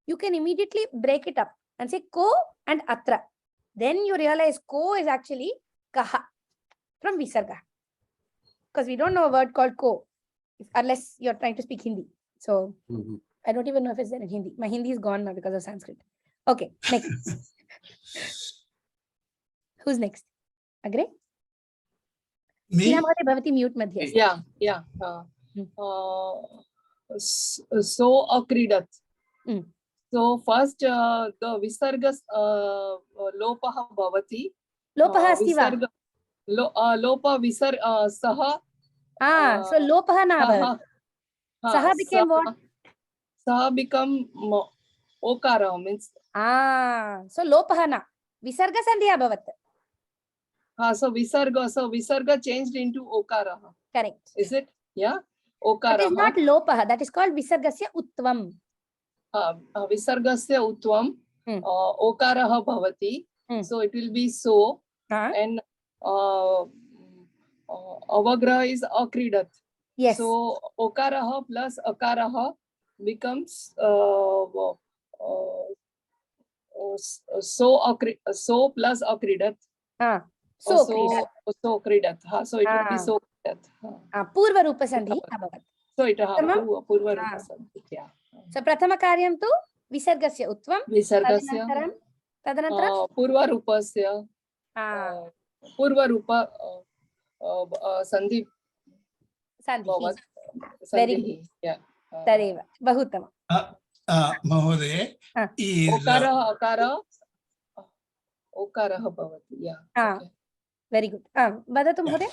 B: you can immediately break it up and say ko and atra. Then you realize ko is actually kaha from visarga. Because we don't know a word called ko unless you're trying to speak Hindi. So I don't even know if it's there in Hindi. My Hindi is gone now because of Sanskrit. Okay, next. Who's next? Agree?
A: Me?
B: Bhavati mute madhya.
E: Yeah. So akridat. So first the visarga lopaha bhavati.
B: Lopaha asti va?
E: Lopa visar saha.
B: So lopaha na bhavat. Saha became what?
E: Saha become okara means.
B: So lopaha na. Visarga sandhi abhavat.
E: So visarga changed into okara.
B: Correct.
E: Is it? Yeah. Okara.
B: That is not lopaha. That is called visargasya uttvam.
E: Visargasya uttvam. Okaraha bhavati. So it will be so. And avagraha is akridat.
B: Yes.
E: So okaraha plus akaraha becomes so plus akridat. So kridat. So it will be so kridat.
B: Purva Rupa Sandhi abhavat.
E: So it Purva Rupa Sandhi. Yeah.
B: So prathama karyam tu visargasya uttvam.
E: Visargasya.
B: Tadanantaram
E: Purva Rupasya. Purva Rupa Sandhi.
B: Sandhi. Very good.
E: Yeah.
B: Tadeva. Bahutama.
A: Mahodaya is
E: Okara bhavati. Yeah.
B: Very good. Vadatu Mahodaya.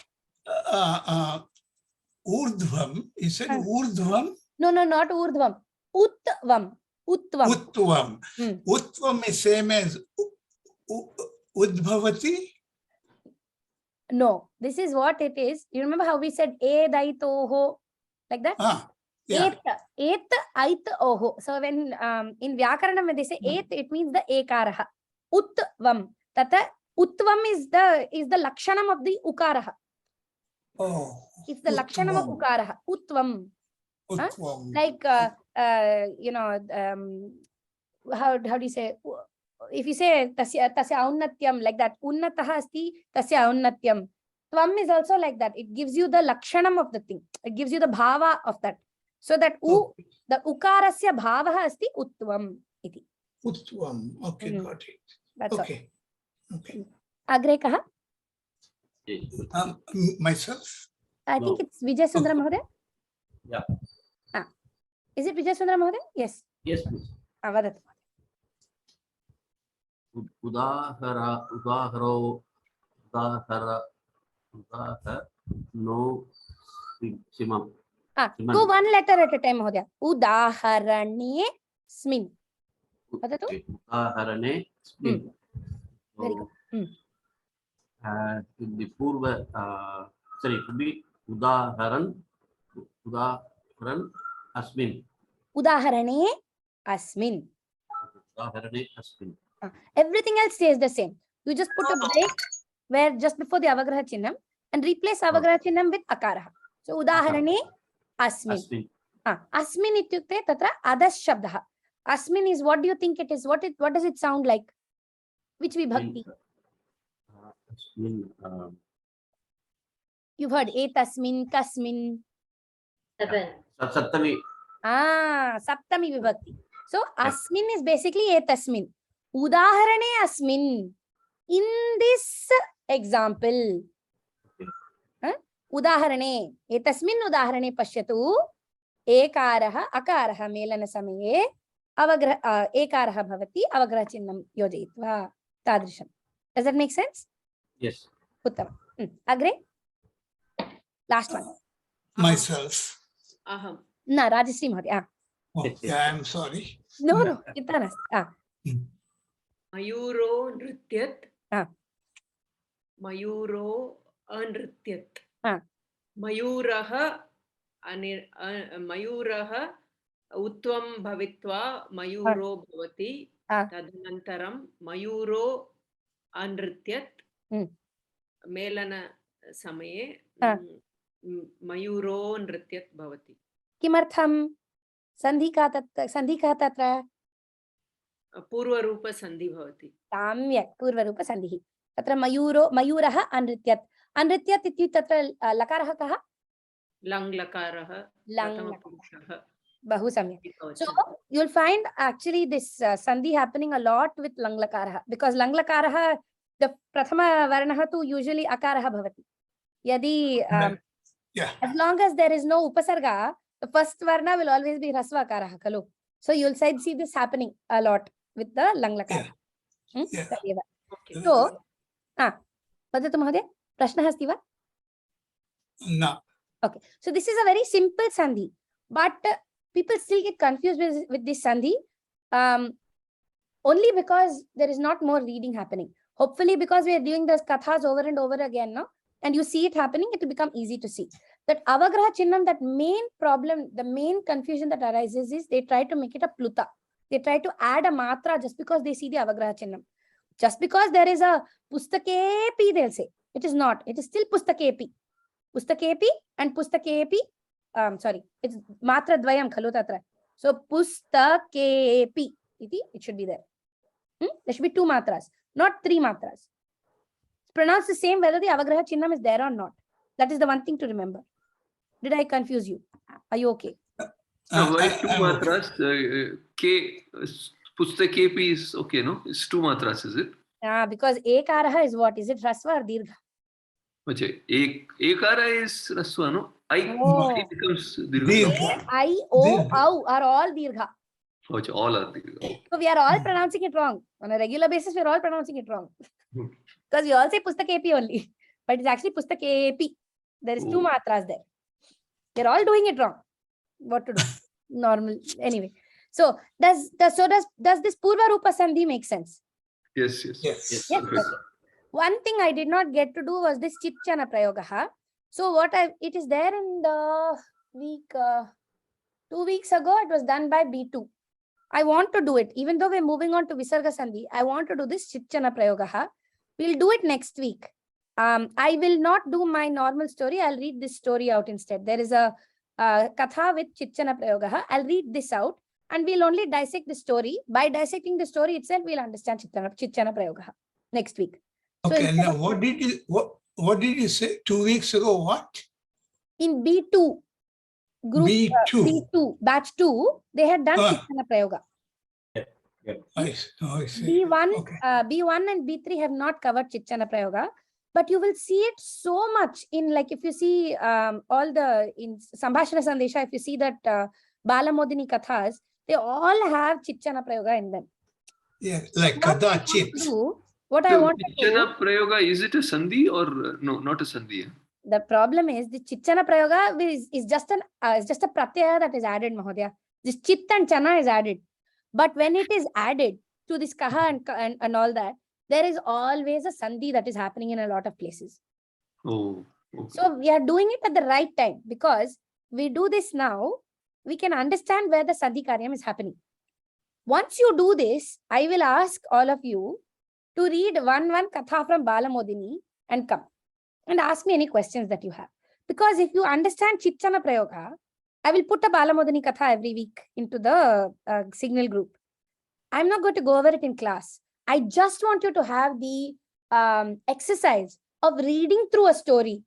A: urdhvam. You said urdhvam?
B: No, not urdhvam. Utvam. Utvam.
A: Utvam. Utvam is same as udbhavati?
B: No, this is what it is. You remember how we said edaitoho, like that?
A: Yeah.
B: Et, ait, oho. So when in Vyakaranam, when they say et, it means the ekaraha. Utvam. Tata utvam is the lakshanam of the ukaraha.
A: Oh.
B: It's the lakshanam of ukaraha. Utvam.
A: Utvam.
B: Like how do you say? If you say tasya aunatyam, like that, unnataha asti tasya aunatyam. Tvam is also like that. It gives you the lakshanam of the thing. It gives you the bhava of that. So that the ukarasya bhavaha asti utvam iti.
A: Utvam. Okay, got it.
B: That's
A: okay. All. Okay.
B: Agre kaha?
A: Myself?
B: I think it's Vijay Sundara Mahoday.
G: Yeah.
B: Is it Vijay Sundara Mahoday? Yes.
G: Yes, please.
B: Vadat.
G: No simam.
B: Go one letter at a time, Mahodaya. Udaharane smin. Vadatu?
G: Udaharane smin.
B: Very good.
G: In the Purva, sorry, it would be Udaharan asmin.
B: Udaharane asmin.
G: Udaharane asmin.
B: Everything else stays the same. You just put a break where just before the avagraha chinnam and replace avagraha chinnam with akaraha. So udaharane asmin. Asmin ityukte tatra adas shabdaha. Asmin is, what do you think it is? What does it sound like? Which vibhakti? You've heard etasmin, kasmin.
C: Saptami.
B: Saptami vibhakti. So asmin is basically etasmin. Udaharane asmin. In this example, udaharane, etasmin udaharane pashyatu, ekaraha, akaraha melana samaye, ekaraha bhavati, avagraha chinnam yojayitva, tadrisham. Does that make sense?
G: Yes.
B: Uttama. Agre? Last one.
A: Myself.
F: Aham.
B: Na, Rajashree Mahoday.
A: Yeah, I'm sorry.
B: No. Chitta nasti.
F: Mayuro nrityat. Mayuro anrityat. Mayuraha utvam bhavitva mayuro bhavati. Tadanantaram mayuro anrityat. Melana samaye mayuro nrityat bhavati.
B: Kimartham? Sandhi ka tatra?
F: Purvarupa sandhi bhavati.
B: Samyak. Purvarupa sandhi. Tatra mayuraha anrityat. Anrityat iti tatra lakaraha kaha?
F: Lang lakaraha.
B: Bahu samyak. So you'll find actually this sandhi happening a lot with lang lakaraha, because lang lakaraha, the prathama varnaha tu usually akaraha bhavati. Yadi as long as there is no upasarga, the first varna will always be rasva akaraha kalu. So you'll see this happening a lot with the lang lakaraha.
F: Okay.
B: So vadatu Mahoday, prashna asti va?
A: No.
B: Okay. So this is a very simple sandhi, but people still get confused with this sandhi only because there is not more reading happening. Hopefully, because we are doing those kathas over and over again, no? And you see it happening, it will become easy to see. That avagraha chinnam, that main problem, the main confusion that arises is they try to make it a pluta. They try to add a matra just because they see the avagraha chinnam. Just because there is a pustakepi, they'll say. It is not. It is still pustakepi. Pustakepi and pustakepi. Sorry, it's matra dvayam khalu tatra. So pustakepi. It should be there. There should be 2 matras, not 3 matras. It's pronounced the same whether the avagraha chinnam is there or not. That is the one thing to remember. Did I confuse you? Are you okay?
D: Why 2 matras? K, pustakepi is okay, no? It's 2 matras, is it?
B: Because ekaraha is what? Is it rasva or dirgha?
G: Ekara is rasva, no? I becomes
A: dirgha.
B: I, O, au are all dirgha.
G: All are dirgha.
B: So we are all pronouncing it wrong. On a regular basis, we are all pronouncing it wrong. Because we all say pustakepi only. But it's actually pustakepi. There is 2 matras there. They're all doing it wrong. What to do? Normal. Anyway. So does this Purva Rupa Sandhi make sense?
D: Yes.
B: Yes. Okay. One thing I did not get to do was this Chitchana Prayogaha. So it is there in the week 2 weeks ago. It was done by B2. I want to do it. Even though we're moving on to Visarga Sandhi, I want to do this Chitchana Prayogaha. We'll do it next week. I will not do my normal story. I'll read this story out instead. There is a Katha with Chitchana Prayogaha. I'll read this out and we'll only dissect the story. By dissecting the story itself, we'll understand Chitchana Prayogaha next week.
A: Okay, now what did you say 2 weeks ago? What?
B: In B2 group,
A: B2,
B: B2 batch 2, they had done Chitchana Prayoga.
A: I see.
B: B1,
A: Okay.
B: B1 and B3 have not covered Chitchana Prayoga, but you will see it so much in, like, if you see all the in Sambhashana Sandesha, if you see that Balamodini Kathas, they all have Chitchana Prayoga in them.
A: Yeah, like Kada Chit.
B: What I want to do.
D: Chitchana Prayoga, is it a Sandhi or no, not a Sandhi?
B: The problem is the Chitchana Prayoga is just a pratyaya that is added, Mahodaya. This Chit and Chana is added. But when it is added to this Kaha and all that, there is always a Sandhi that is happening in a lot of places.
D: Oh, okay.
B: So we are doing it at the right time, because we do this now, we can understand where the Sandhi Karyam is happening. Once you do this, I will ask all of you to read one Katha from Balamodini and come and ask me any questions that you have. Because if you understand Chitchana Prayoga, I will put a Balamodini Katha every week into the Signal group. I'm not going to go over it in class. I just want you to have the exercise of reading through a story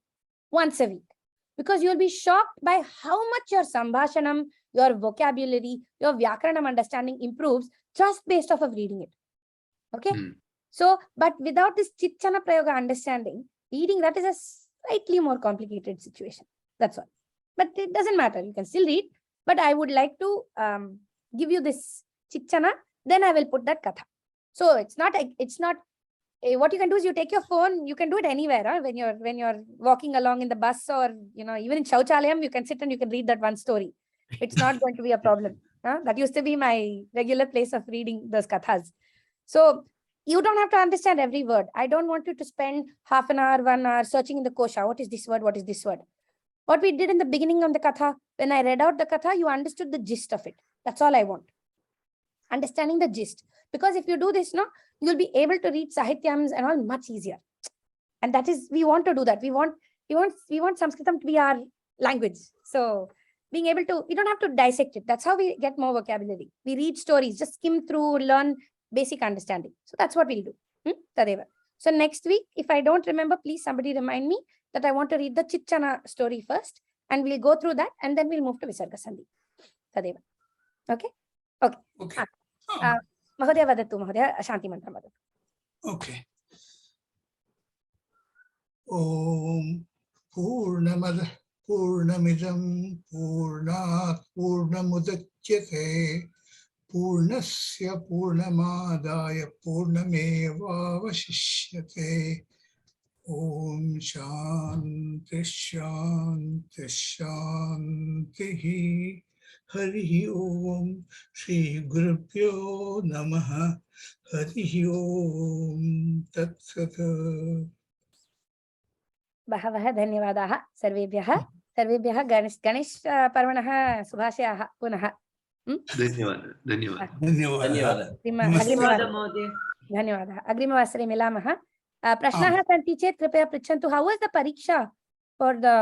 B: once a week. Because you'll be shocked by how much your Sambhashanam, your vocabulary, your Vyakaranam understanding improves just based off of reading it. Okay? So, but without this Chitchana Prayoga understanding, reading that is a slightly more complicated situation. That's all. But it doesn't matter. You can still read. But I would like to give you this Chitchana. Then I will put that Katha. So it's not what you can do is you take your phone. You can do it anywhere. When you're walking along in the bus, or even in Shauchalayam, you can sit and you can read that one story. It's not going to be a problem. That used to be my regular place of reading those Kathas. So you don't have to understand every word. I don't want you to spend half an hour, 1 hour searching in the kosha. What is this word? What is this word? What we did in the beginning of the Katha, when I read out the Katha, you understood the gist of it. That's all I want. Understanding the gist. Because if you do this, you'll be able to read Sahityams and all much easier. And that is, we want to do that. We want Sanskritam to be our language. So being able to, we don't have to dissect it. That's how we get more vocabulary. We read stories, just skim through, learn basic understanding. So that's what we'll do. Tadeva. So next week, if I don't remember, please somebody remind me that I want to read the Chitchana story first, and we'll go through that, and then we'll move to Visarga Sandhi. Tadeva. Okay? Okay. Mahodaya vadatu, Mahodaya, Shanti mantra vadatu.
A: Okay. Om Purnamada Purnamidam Purnat Purnamudachyate Purnasya Purnamadaya Purnameva Vashishyate. Om Shanti Shanti Shanti. Hari Om Shri Gurubhyo Namaha. Hari Om Tat Sat.
B: Bahavaha dhanyavadaha sarvebhyah Ganesh parvanah subhasyaah punaha.
D: Dhanyawad.
B: Dhanyawadaha. Agrimavasare milamaha. Prashnaha santi chet kripaya prichantu. How was the pariksha for the